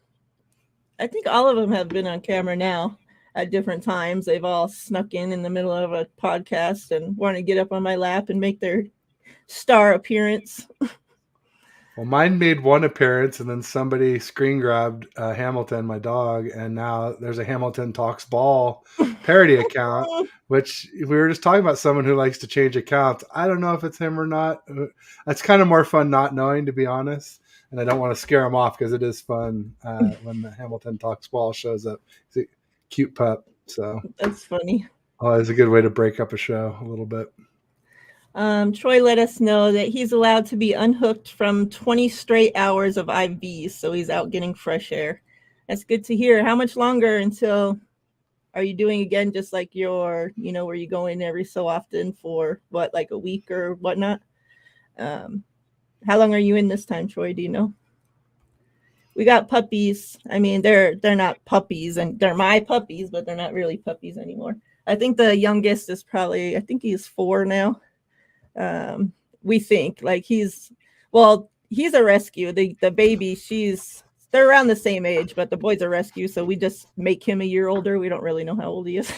have been on camera now at different times. They've all snuck in the middle of a podcast and want to get up on my lap and make their star appearance. Well, mine made one appearance, and then somebody screen grabbed Hamilton, my dog, and now there's a Hamilton Talks Ball parody account, which we were just talking about someone who likes to change accounts. I don't know if it's him or not. It's kind of more fun not knowing, to be honest, and I don't want to scare him off because it is fun when the Hamilton Talks Ball shows up. He's a cute pup, so that's funny. Oh, it's a good way to break up a show a little bit. Troy let us know that he's allowed to be unhooked from 20 straight hours of IVs, so he's out getting fresh air. That's good to hear. How much longer until are you doing again, just like where you go in every so often for like a week or whatnot? How long are you in this time, Troy? Do you know? We got puppies. I mean, they're not puppies, and they're my puppies, but they're not really puppies anymore. I think the youngest is he's 4 now. We think like he's a rescue. The baby, they're around the same age, but the boy's a rescue, so we just make him a year older. We don't really know how old he is.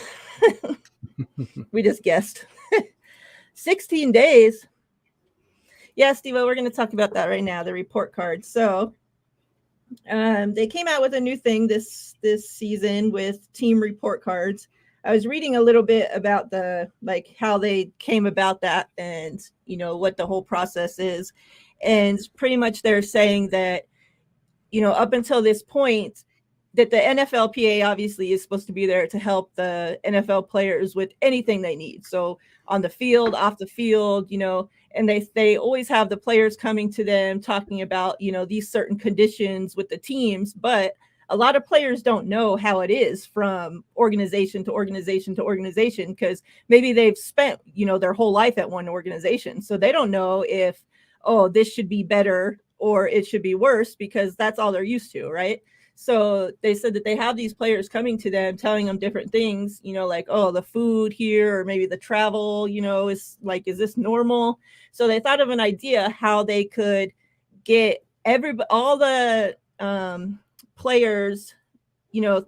We just guessed. 16 days. Yeah, Steve, we're going to talk about that right now, the report card. So they came out with a new thing this season with team report cards. I was reading a little bit about how they came about that and, what the whole process is. And pretty much they're saying that, up until this point, that the NFLPA obviously is supposed to be there to help the NFL players with anything they need. So on the field, off the field, and they always have the players coming to them talking about, these certain conditions with the teams, but a lot of players don't know how it is from organization to organization to organization, because maybe they've spent, their whole life at one organization. So they don't know if, this should be better or it should be worse, because that's all they're used to, right? So they said that they have these players coming to them, telling them different things, like, the food here, or maybe the travel, is this normal? So they thought of an idea how they could get all the players,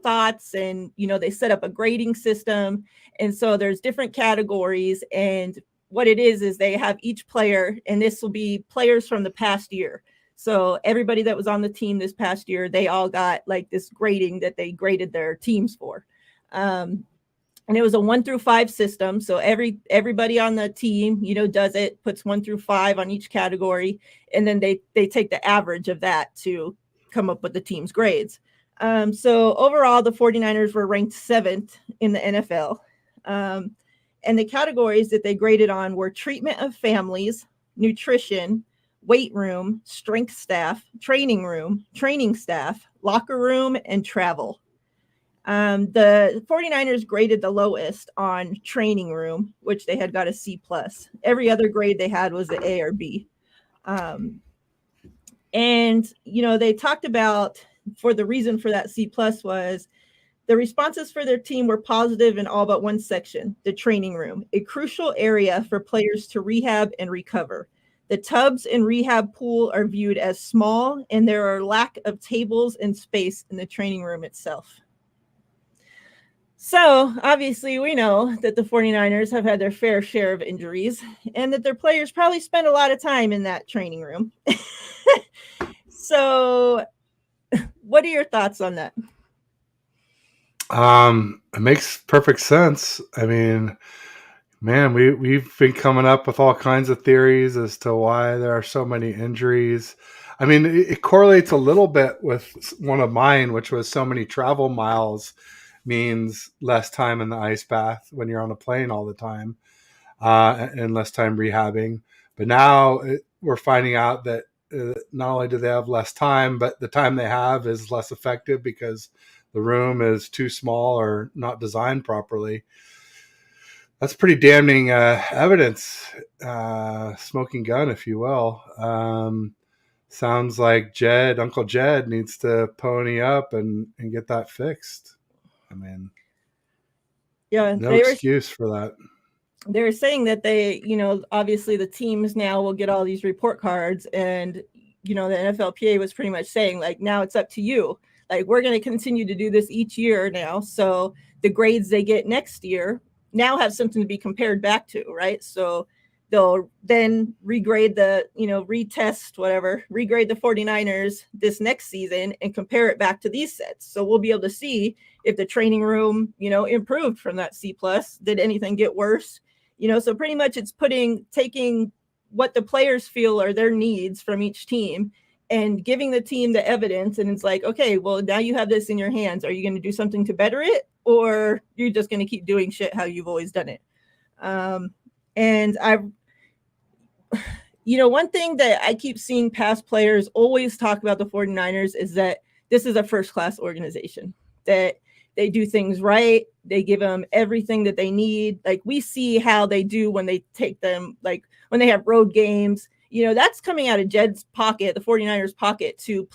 thoughts, and, they set up a grading system. And so there's different categories, and what it is they have each player, and this will be players from the past year. So everybody that was on the team this past year, they all got like this grading that they graded their teams for. And it was a 1 through 5 system. So everybody on the team, does it, puts 1 through 5 on each category. And then they take the average of that to come up with the team's grades. So overall, the 49ers were ranked 7th in the NFL. And the categories that they graded on were treatment of families, nutrition, weight room, strength staff, training staff, locker room, and travel. The 49ers graded the lowest on training room, which they had got a C+. Every other grade they had was an A or B. And, they talked about for the reason for that C+ was the responses for their team were positive in all but one section, the training room, a crucial area for players to rehab and recover. The tubs and rehab pool are viewed as small, and there are lack of tables and space in the training room itself. So, obviously, we know that the 49ers have had their fair share of injuries and that their players probably spend a lot of time in that training room. So, what are your thoughts on that? It makes perfect sense. I mean, man, we've been coming up with all kinds of theories as to why there are so many injuries. I mean, it correlates a little bit with one of mine, which was so many travel miles means less time in the ice bath when you're on a plane all the time, and less time rehabbing. But now we're finding out that not only do they have less time, but the time they have is less effective because the room is too small or not designed properly. That's pretty damning evidence, smoking gun, if you will. Sounds like Uncle Jed needs to pony up and get that fixed. I mean, yeah, no excuse for that. They were saying that they, obviously the teams now will get all these report cards, and, the NFLPA was pretty much saying, like, now it's up to you. Like, we're going to continue to do this each year now. So the grades they get next year now have something to be compared back to, right? So they'll then regrade regrade the 49ers this next season and compare it back to these sets. So we'll be able to see if the training room, improved from that C+. Did anything get worse? So pretty much it's taking what the players feel are their needs from each team and giving the team the evidence. And it's like, okay, well, now you have this in your hands. Are you going to do something to better it? Or you're just going to keep doing shit how you've always done it? And one thing that I keep seeing past players always talk about the 49ers is that this is a first-class organization, that they do things right. They give them everything that they need. Like, we see how they do when they take them, like when they have road games, that's coming out of Jed's pocket, the 49ers pocket, to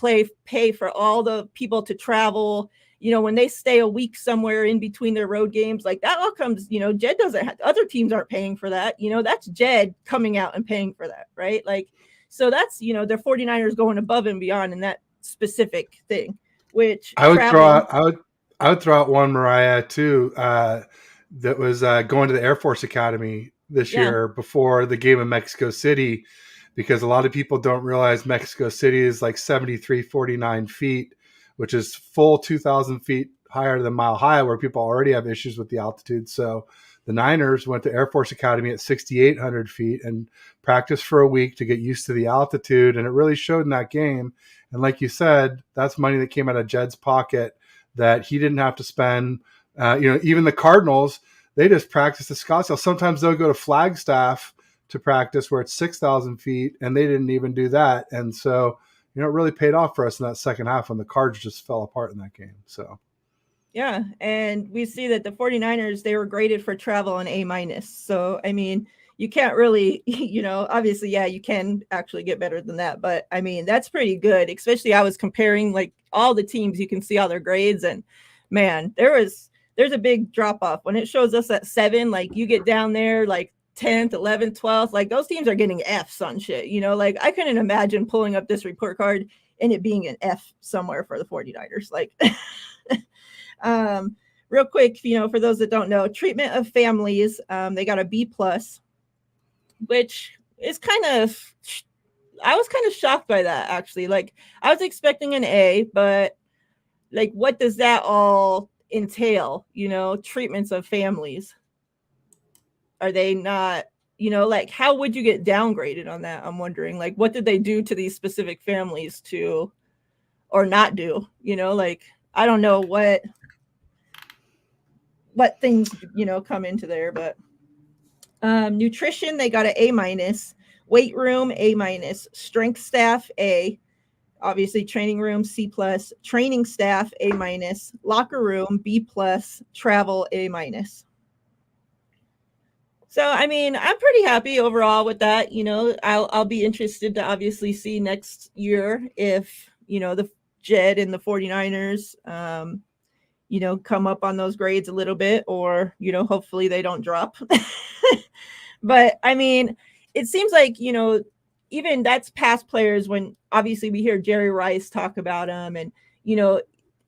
pay for all the people to travel. When they stay a week somewhere in between their road games, like that all comes, Jed doesn't other teams aren't paying for that. That's Jed coming out and paying for that. Right. Like, so that's, the 49ers going above and beyond in that specific thing, which I would throw out one, Miriah, too, that was going to the Air Force Academy this year before the game in Mexico City, because a lot of people don't realize Mexico City is like 7349 feet, which is full 2,000 feet higher than Mile High, where people already have issues with the altitude. So the Niners went to Air Force Academy at 6,800 feet and practiced for a week to get used to the altitude. And it really showed in that game. And like you said, that's money that came out of Jed's pocket that he didn't have to spend. Even the Cardinals, they just practice at Scottsdale. Sometimes they'll go to Flagstaff to practice where it's 6,000 feet, and they didn't even do that. And so, it really paid off for us in that second half when the Cards just fell apart in that game. So, yeah. And we see that the 49ers, they were graded for travel an A-. So, I mean, you can't really, obviously, yeah, you can actually get better than that. But I mean, that's pretty good. Especially I was comparing like all the teams, you can see all their grades, and man, there's a big drop off when it shows us at 7, like you get down there, like 10th, 11th, 12th, like those teams are getting Fs on shit, like I couldn't imagine pulling up this report card and it being an F somewhere for the 49ers. Like, real quick, for those that don't know, treatment of families, they got a B+, which is I was kind of shocked by that, actually. Like, I was expecting an A, but like, what does that all entail? Treatments of families. Are they not, like, how would you get downgraded on that? I'm wondering, like, what did they do to these specific families to or not do, like I don't know what things, come into there, but nutrition, they got an A-, weight room A-, strength staff A, obviously training room C+, training staff A-, locker room B+, travel A-. So I mean, I'm pretty happy overall with that. I'll be interested to obviously see next year if the Jed and the 49ers come up on those grades a little bit, or hopefully they don't drop. But I mean, it seems like even that's past players, when obviously we hear Jerry Rice talk about them, and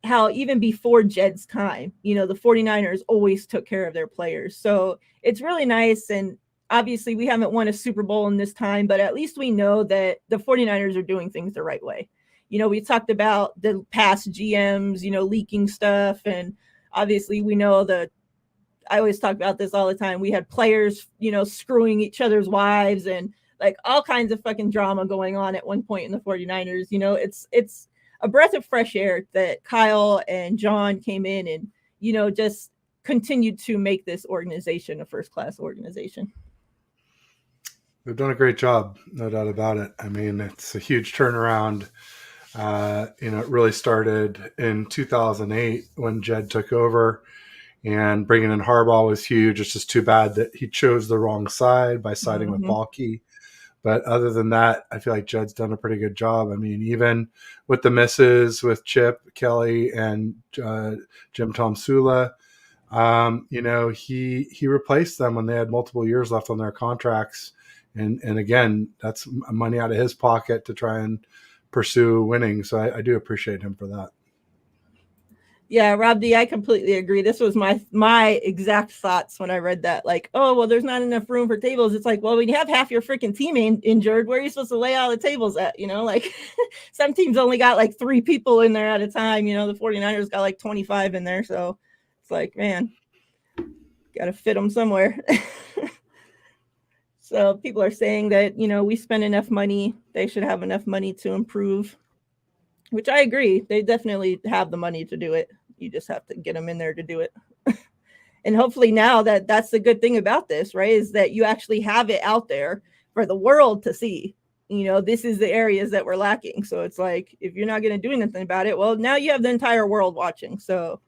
how even before Jed's time, the 49ers always took care of their players. So it's really nice. And obviously we haven't won a Super Bowl in this time, but at least we know that the 49ers are doing things the right way. We talked about the past GMs, leaking stuff. And obviously we know I always talk about this all the time. We had players, screwing each other's wives and like all kinds of fucking drama going on at one point in the 49ers. It's a breath of fresh air that Kyle and John came in and, just continued to make this organization a first-class organization. They've done a great job, no doubt about it. I mean, it's a huge turnaround. It really started in 2008 when Jed took over, and bringing in Harbaugh was huge. It's just too bad that he chose the wrong side by siding with Balky. But other than that, I feel like Jed's done a pretty good job. I mean, even with the misses with Chip Kelly and Jim Tom Sula, he replaced them when they had multiple years left on their contracts. And again, that's money out of his pocket to try and pursue winning. So I do appreciate him for that. Yeah, Rob D, I completely agree. This was my exact thoughts when I read that. Like, oh, well, there's not enough room for tables. It's like, well, when you have half your freaking team injured, where are you supposed to lay all the tables at? Like some teams only got like 3 people in there at a time. The 49ers got like 25 in there. So it's like, man, got to fit them somewhere. So people are saying that, we spend enough money. They should have enough money to improve, which I agree. They definitely have the money to do it. You just have to get them in there to do it. And hopefully now that's the good thing about this, right, is that you actually have it out there for the world to see. This is the areas that we're lacking. So it's like, if you're not going to do anything about it, well, now you have the entire world watching. So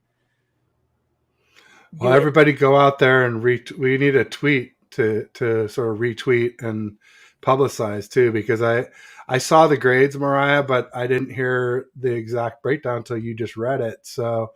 well, everybody go out there and we need a tweet to sort of retweet and publicize too, because I saw the grades, Miriah, but I didn't hear the exact breakdown until you just read it. So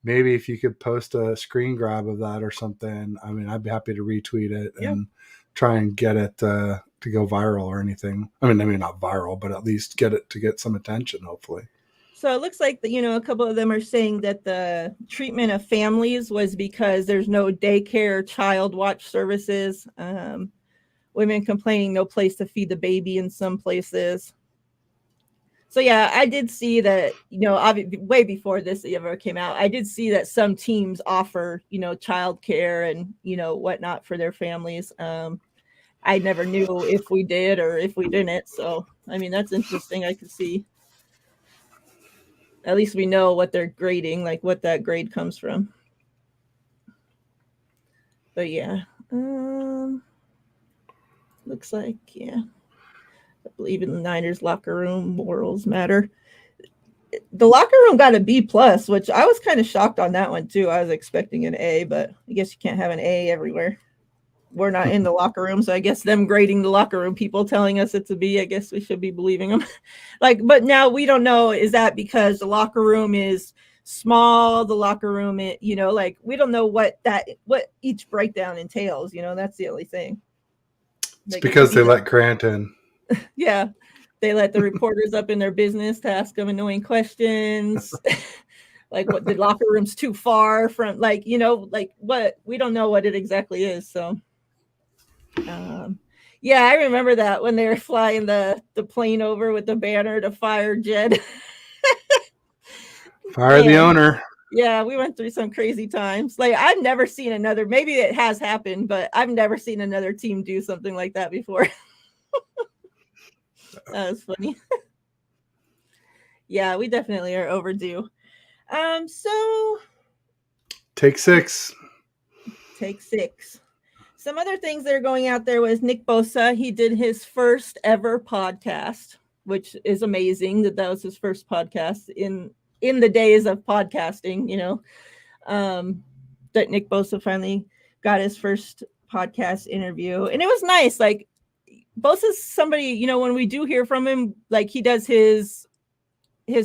maybe if you could post a screen grab of that or something, I mean, I'd be happy to retweet it and try and get it to go viral or anything. I mean, not viral, but at least get it to get some attention, hopefully. So it looks like a couple of them are saying that the treatment of families was because there's no daycare child watch services. Women complaining no place to feed the baby in some places. So yeah, I did see that, way before this ever came out, I did see that some teams offer, childcare and, whatnot for their families. I never knew if we did or if we didn't. So, I mean, that's interesting. I could see. At least we know what they're grading, like what that grade comes from. But yeah, looks like, yeah, I believe in the Niners locker room, morals matter. The locker room got a B+, which I was kind of shocked on that one too. I was expecting an A, but I guess you can't have an A everywhere. We're not in the locker room, so I guess them grading the locker room people telling us it's a B, I guess we should be believing them. But now we don't know, is that because the locker room is small, the locker room, we don't know what each breakdown entails, that's the only thing. It's because they let Grant in. Yeah, they let the reporters up in their business to ask them annoying questions. Like, what, the locker room's too far from, what, we don't know what it exactly is, so. Yeah, I remember that when they were flying the plane over with the banner to fire Jed. Fire the owner. Yeah, we went through some crazy times. Like, I've never seen maybe it has happened, but I've never seen another team do something like that before. That was funny. Yeah, we definitely are overdue. So Take 6. take 6. Some other things that are going out there was Nick Bosa. He did his first ever podcast, which is amazing that was his first podcast in the days of podcasting. That Nick Bosa finally got his first podcast interview, and it was nice. Like Bosa's somebody, when we do hear from him, like he does his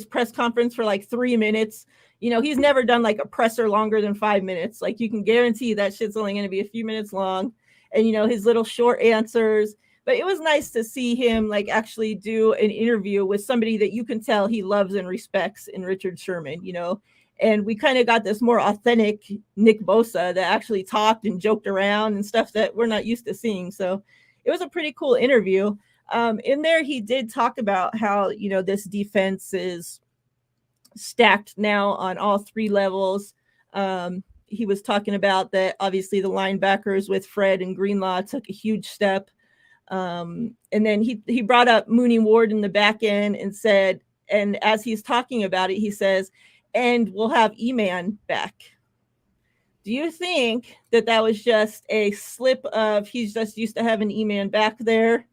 press conference for like 3 minutes. He's never done like a presser longer than 5 minutes. Like you can guarantee that shit's only going to be a few minutes long. And, his little short answers. But it was nice to see him like actually do an interview with somebody that you can tell he loves and respects in Richard Sherman, And we kind of got this more authentic Nick Bosa that actually talked and joked around and stuff that we're not used to seeing. So it was a pretty cool interview. In there, he did talk about how, this defense is stacked now on all 3 levels. He was talking about that obviously the linebackers with Fred and Greenlaw took a huge step. And then he brought up Mooney Ward in the back end and said, and as he's talking about it, he says, and we'll have E-Man back. Do you think that was just a slip of he's just used to having E-Man back there?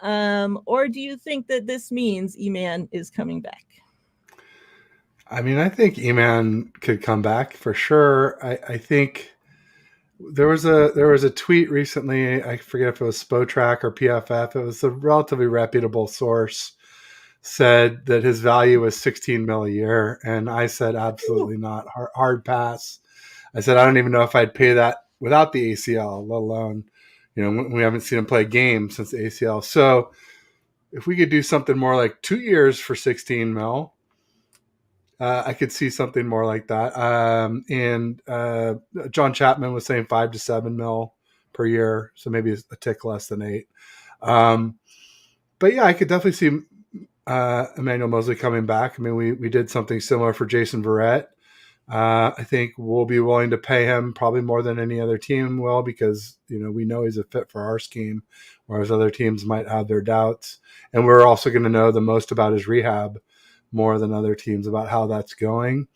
Or do you think that this means E-Man is coming back? I mean, I think E-Man could come back for sure. I think there was a tweet recently. I forget if it was Spotrac or PFF. It was a relatively reputable source said that his value was 16 mil a year, and I said absolutely not. Hard pass. I said I don't even know if I'd pay that without the ACL, let alone we haven't seen him play a game since the ACL. So if we could do something more like 2 years for 16 mil. I could see something more like that. And John Chapman was saying 5 to 7 mil per year, so maybe a tick less than 8. But yeah, I could definitely see Emmanuel Moseley coming back. I mean, we did something similar for Jason Verrett. I think we'll be willing to pay him probably more than any other team will because we know he's a fit for our scheme, whereas other teams might have their doubts. And we're also going to know the most about his rehab more than other teams about how that's going.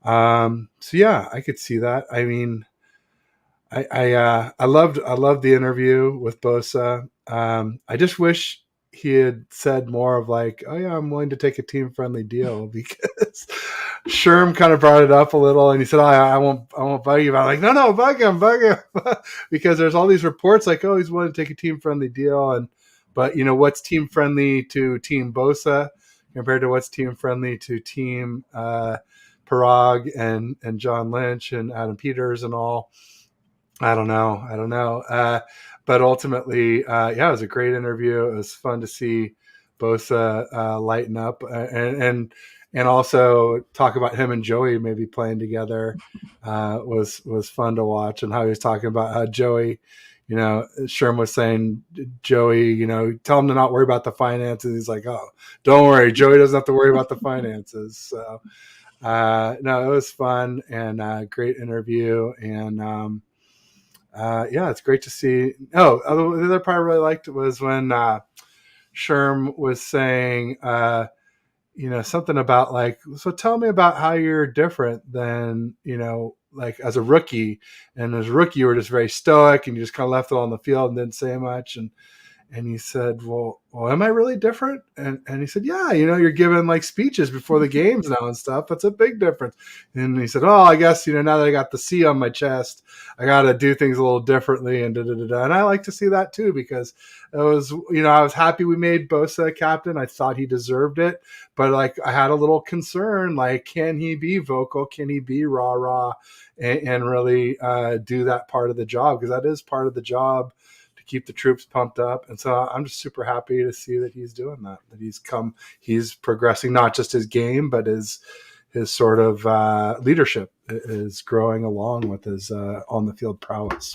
So yeah, I could see that. I mean, I loved the interview with Bosa. I just wish he had said more of like, oh yeah, I'm willing to take a team friendly deal because Sherm kind of brought it up a little and he said, oh, I won't bug you. But I'm like, no, bug him because there's all these reports like, oh, he's willing to take a team friendly deal. But what's team friendly to Team Bosa compared to what's team friendly to Team Parag and John Lynch and Adam Peters and all. I don't know. But ultimately, it was a great interview. It was fun to see Bosa lighten up and also talk about him and Joey maybe playing together was fun to watch, and how he was talking about how Joey, Sherm was saying, Joey, tell him to not worry about the finances. He's like, oh, don't worry. Joey doesn't have to worry about the finances. So, no, it was fun and great interview. And, it's great to see. Oh, the other part I really liked was when Sherm was saying, something about like, so tell me about how you're different than, like as a rookie. And as a rookie, you were just very stoic and you just kind of left it on the field and didn't say much. And he said, well, am I really different? And he said, yeah, you're giving like speeches before the games now and stuff. That's a big difference. And he said, oh, I guess, now that I got the C on my chest, I got to do things a little differently and da-da-da-da. And I like to see that too, because it was, I was happy we made Bosa captain. I thought he deserved it, but like I had a little concern, like, can he be vocal? Can he be rah-rah and really do that part of the job? Because that is part of the job, keep the troops pumped up. And so I'm just super happy to see that he's doing that he's progressing, not just his game, but his sort of leadership is growing along with his on the field prowess.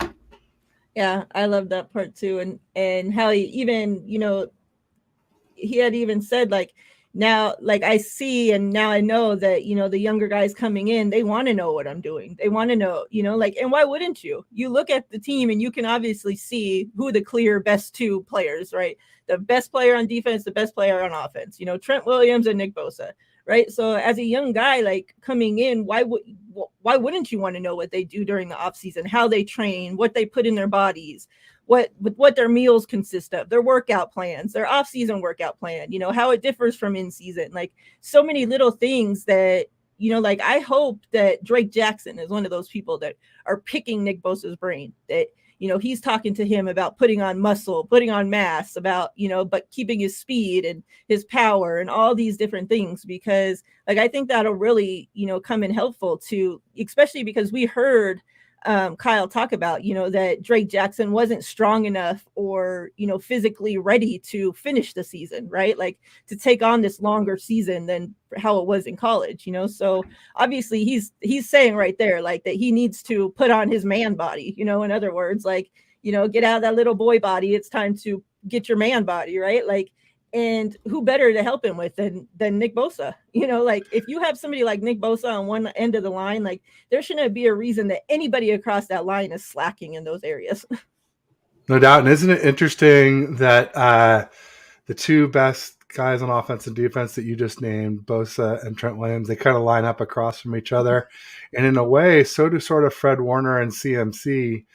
Yeah, I love that part too. And how he even, he had even said like, now, like I see, and now I know that, the younger guys coming in, they want to know what I'm doing. They want to know, like, and why wouldn't you? You look at the team and you can obviously see who the clear best 2 players, right? The best player on defense, the best player on offense, Trent Williams and Nick Bosa, right? So as a young guy, like coming in, why wouldn't you want to know what they do during the off season, how they train, what they put in their bodies, what their meals consist of, their workout plans, their off season workout plan, how it differs from in season, like so many little things that, like I hope that Drake Jackson is one of those people that are picking Nick Bosa's brain, that he's talking to him about putting on muscle, putting on mass, about, but keeping his speed and his power and all these different things, because like, I think that'll really, come in helpful to, especially because we heard Kyle talk about, that Drake Jackson wasn't strong enough or, physically ready to finish the season, right? Like to take on this longer season than how it was in college, so obviously he's saying right there, like that he needs to put on his man body, in other words, like, get out of that little boy body. It's time to get your man body, right? Like, and who better to help him with than Nick Bosa? Like if you have somebody like Nick Bosa on one end of the line, like there shouldn't be a reason that anybody across that line is slacking in those areas. No doubt. And isn't it interesting that the two best guys on offense and defense that you just named, Bosa and Trent Williams, they kind of line up across from each other. And in a way, so do sort of Fred Warner and CMC,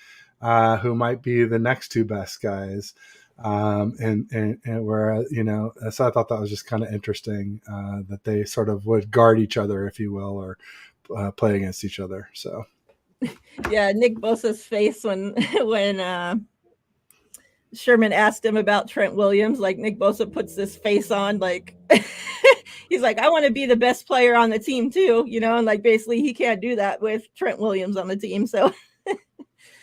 who might be the next two best guys. And where, so I thought that was just kind of interesting that they sort of would guard each other, if you will, or play against each other. So, yeah, Nick Bosa's face when Sherman asked him about Trent Williams, like Nick Bosa puts this face on, like he's like, I want to be the best player on the team too, and like basically he can't do that with Trent Williams on the team. So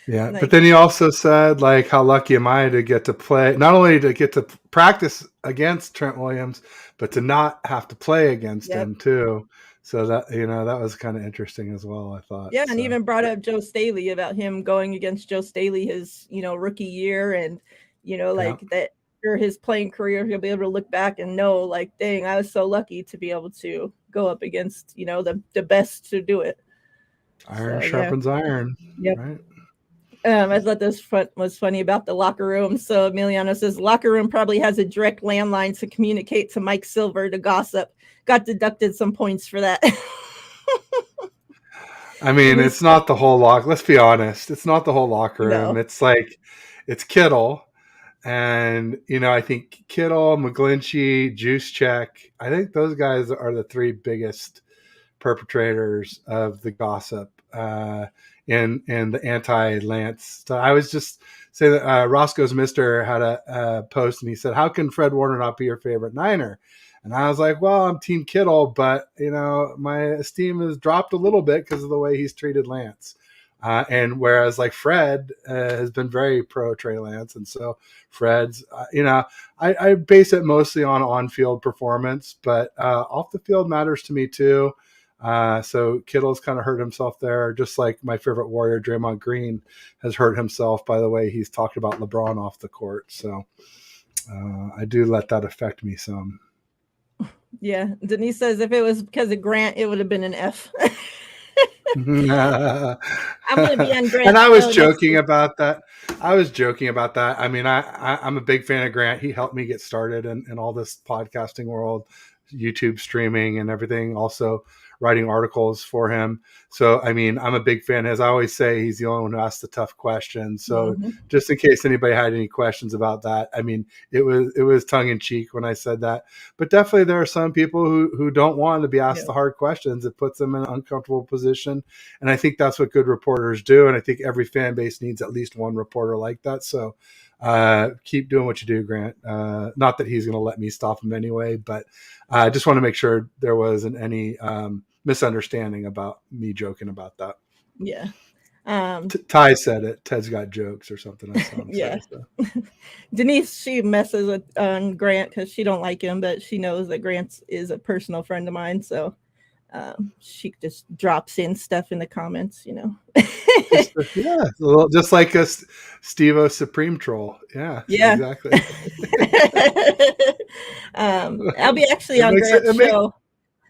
yeah, like, but then he also said, like, how lucky am I to get to play, not only to get to practice against Trent Williams, but to not have to play against him too. So that, that was kind of interesting as well, I thought. Yeah, and even brought up Joe Staley about him going against Joe Staley his, rookie year, and, like that for his playing career, he'll be able to look back and know, like, dang, I was so lucky to be able to go up against, the best to do it. Iron sharpens iron. Yep. Right. I thought this was funny about the locker room. So Emiliano says locker room probably has a direct landline to communicate to Mike Silver to gossip. Got deducted some points for that. I mean, it's not the whole let's be honest. It's not the whole locker room. No. It's like, it's Kittle. And, I think Kittle, McGlinchey, Juszczyk, I think those guys are the three biggest perpetrators of the gossip in the anti-Lance. So I was just saying that Roscoe's Mister had a post, and he said, how can Fred Warner not be your favorite Niner? And I was like, well, I'm Team Kittle, but, my esteem has dropped a little bit because of the way he's treated Lance. And whereas like Fred has been very pro Trey Lance. And so Fred's, I base it mostly on-field performance, but off the field matters to me too. So Kittle's kind of hurt himself there, just like my favorite Warrior, Draymond Green, has hurt himself by the way he's talked about LeBron off the court. So I do let that affect me some. Yeah. Denise says if it was because of Grant, it would have been an F. I'm going to be on Grant. And I was joking about that. I mean, I'm a big fan of Grant. He helped me get started in all this podcasting world, YouTube streaming and everything, also writing articles for him. So, I mean, I'm a big fan. As I always say, he's the only one who asks the tough questions. So just in case anybody had any questions about that, I mean, it was tongue in cheek when I said that, but definitely there are some people who don't want to be asked the hard questions. It puts them in an uncomfortable position. And I think that's what good reporters do. And I think every fan base needs at least one reporter like that. So keep doing what you do, Grant. Not that he's going to let me stop him anyway, but I just want to make sure there wasn't any misunderstanding about me joking about that. Yeah. Ty said it. Ted's got jokes or something. I saw him yeah. say, so. Denise, she messes with Grant because she don't like him, but she knows that Grant is a personal friend of mine. So she just drops in stuff in the comments, just like a Steve-O Supreme troll. Yeah, exactly. I'll be actually on Grant's show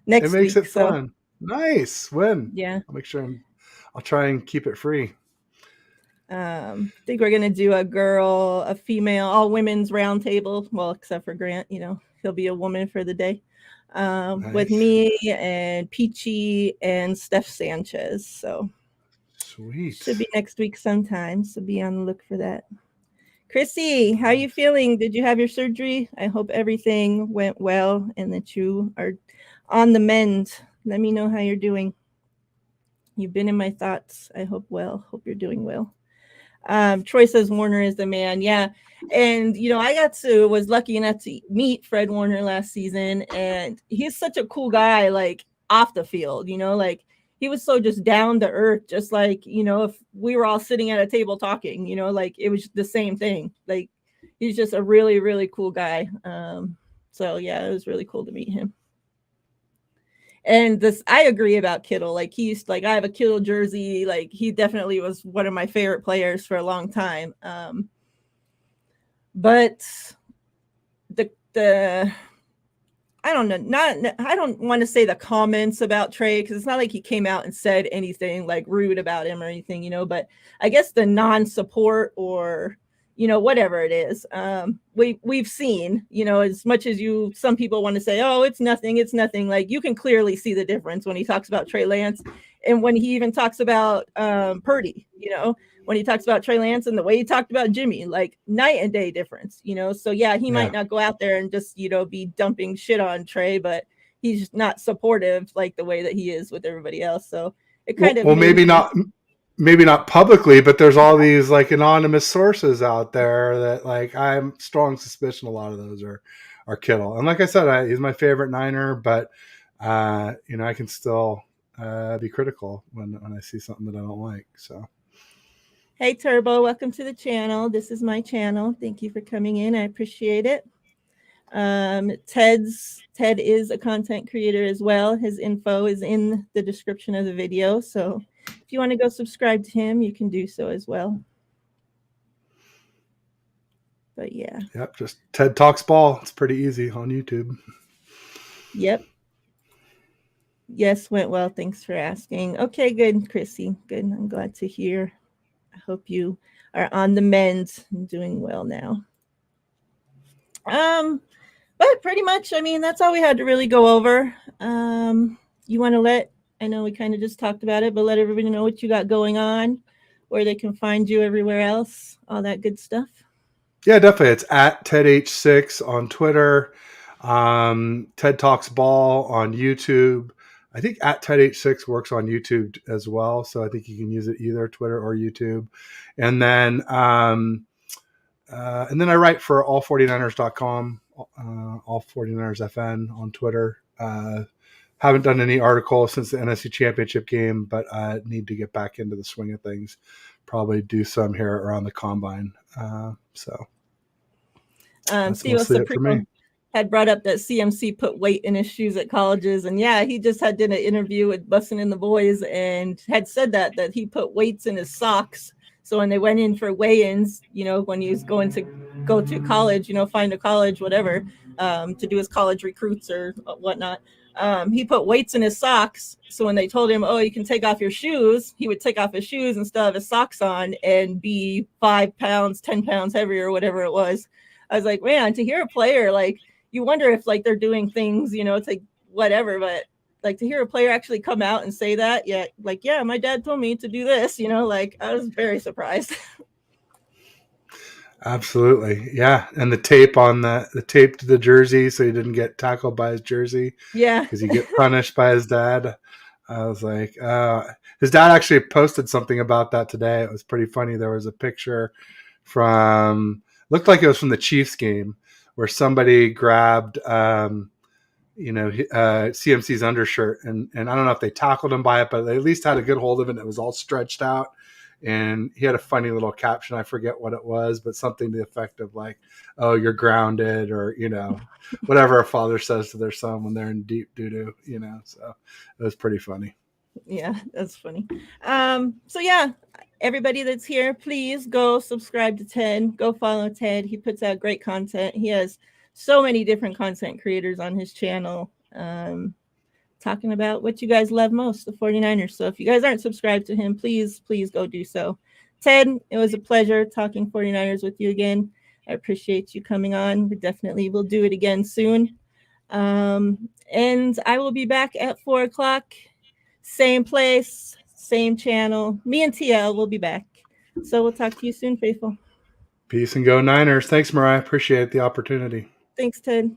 next week. It makes it fun. Nice. When? Yeah. I'll make sure I'll try and keep it free. I think we're gonna do a female, all women's round table. Well, except for Grant, he'll be a woman for the day. with Nice. me and Peachy and Steph Sanchez. So Sweet. should be next week sometime. So be on the look for that. Chrissy, how are you feeling? Did you have your surgery? I hope everything went well and that you are on the mend. Let me know how you're doing. You've been in my thoughts. I hope well. Hope you're doing well. Troy says Warner is the man. Yeah. And I was lucky enough to meet Fred Warner last season, and he's such a cool guy, like off the field, like he was so just down to earth, just like, if we were all sitting at a table talking, like it was the same thing. Like he's just a really, really cool guy. So yeah, it was really cool to meet him. And I agree about Kittle. Like I have a Kittle jersey. Like he definitely was one of my favorite players for a long time. But the I don't know. I don't want to say the comments about Trey, because it's not like he came out and said anything like rude about him or anything, but I guess the non-support or whatever it is, we've seen, as much as some people want to say, oh, it's nothing, like you can clearly see the difference when he talks about Trey Lance and when he even talks about Purdy, when he talks about Trey Lance and the way he talked about Jimmy, like night and day difference, So yeah, he might not go out there and just, be dumping shit on Trey, but he's not supportive like the way that he is with everybody else. So it kind of maybe not publicly, but there's all these like anonymous sources out there that like I'm strong suspicion a lot of those are Kittle. And like I said, he's my favorite Niner, but I can still be critical when I see something that I don't like. So. Hey Turbo, welcome to the channel. This is my channel. Thank you for coming in. I appreciate it. Ted is a content creator as well. His info is in the description of the video. So if you want to go subscribe to him, you can do so as well. But yeah. Yep, just Ted Talks Ball. It's pretty easy on YouTube. Yep. Yes, went well. Thanks for asking. Okay, good, Chrissy. Good. I'm glad to hear. I hope you are on the mend and doing well now. But pretty much, that's all we had to really go over. You want to I know we kind of just talked about it, but let everybody know what you got going on, where they can find you everywhere else, all that good stuff. Yeah, definitely. It's at TedH6 on Twitter, Ted Talks Ball on YouTube. I think at TedH6 works on YouTube as well. So I think you can use it either Twitter or YouTube. And then I write for all49ers.com, all49ersFN on Twitter. Haven't done any articles since the NFC Championship game, but I need to get back into the swing of things. Probably do some here around the combine. That's mostly it for me. Had brought up that CMC put weight in his shoes at colleges, and yeah, he just did an interview with Bussin' in the Boys and had said that he put weights in his socks. So when they went in for weigh-ins, when he was going to go to college, find a college, whatever, to do his college recruits or whatnot, he put weights in his socks. So when they told him, oh, you can take off your shoes, he would take off his shoes and still have his socks on and be 5 pounds, 10 pounds heavier, whatever it was. I was like, man, to hear a player, like, you wonder if like they're doing things, it's like whatever, but like to hear a player actually come out and say that, yeah, my dad told me to do this, like I was very surprised. Absolutely. Yeah. And the tape on the tape to the jersey so he didn't get tackled by his jersey. Yeah. Because he get punished by his dad. I was like, his dad actually posted something about that today. It was pretty funny. There was a picture looked like it was from the Chiefs game where somebody grabbed, CMC's undershirt. And I don't know if they tackled him by it, but they at least had a good hold of it. And it was all stretched out. And he had a funny little caption. I forget what it was, but something to the effect of like, oh, you're grounded, or, whatever a father says to their son when they're in deep doo-doo, so it was pretty funny. Yeah, that's funny. So yeah, everybody that's here, please go subscribe to Ted. Go follow Ted. He puts out great content. He has so many different content creators on his channel, talking about what you guys love most, the 49ers. So if you guys aren't subscribed to him, please go do so. Ted, it was a pleasure talking 49ers with you again. I appreciate you coming on. We definitely will do it again soon. And I will be back at 4 o'clock. Same place, same channel. Me and TL will be back. So we'll talk to you soon, faithful. Peace and go Niners. Thanks, Miriah. Appreciate the opportunity. Thanks, Ted.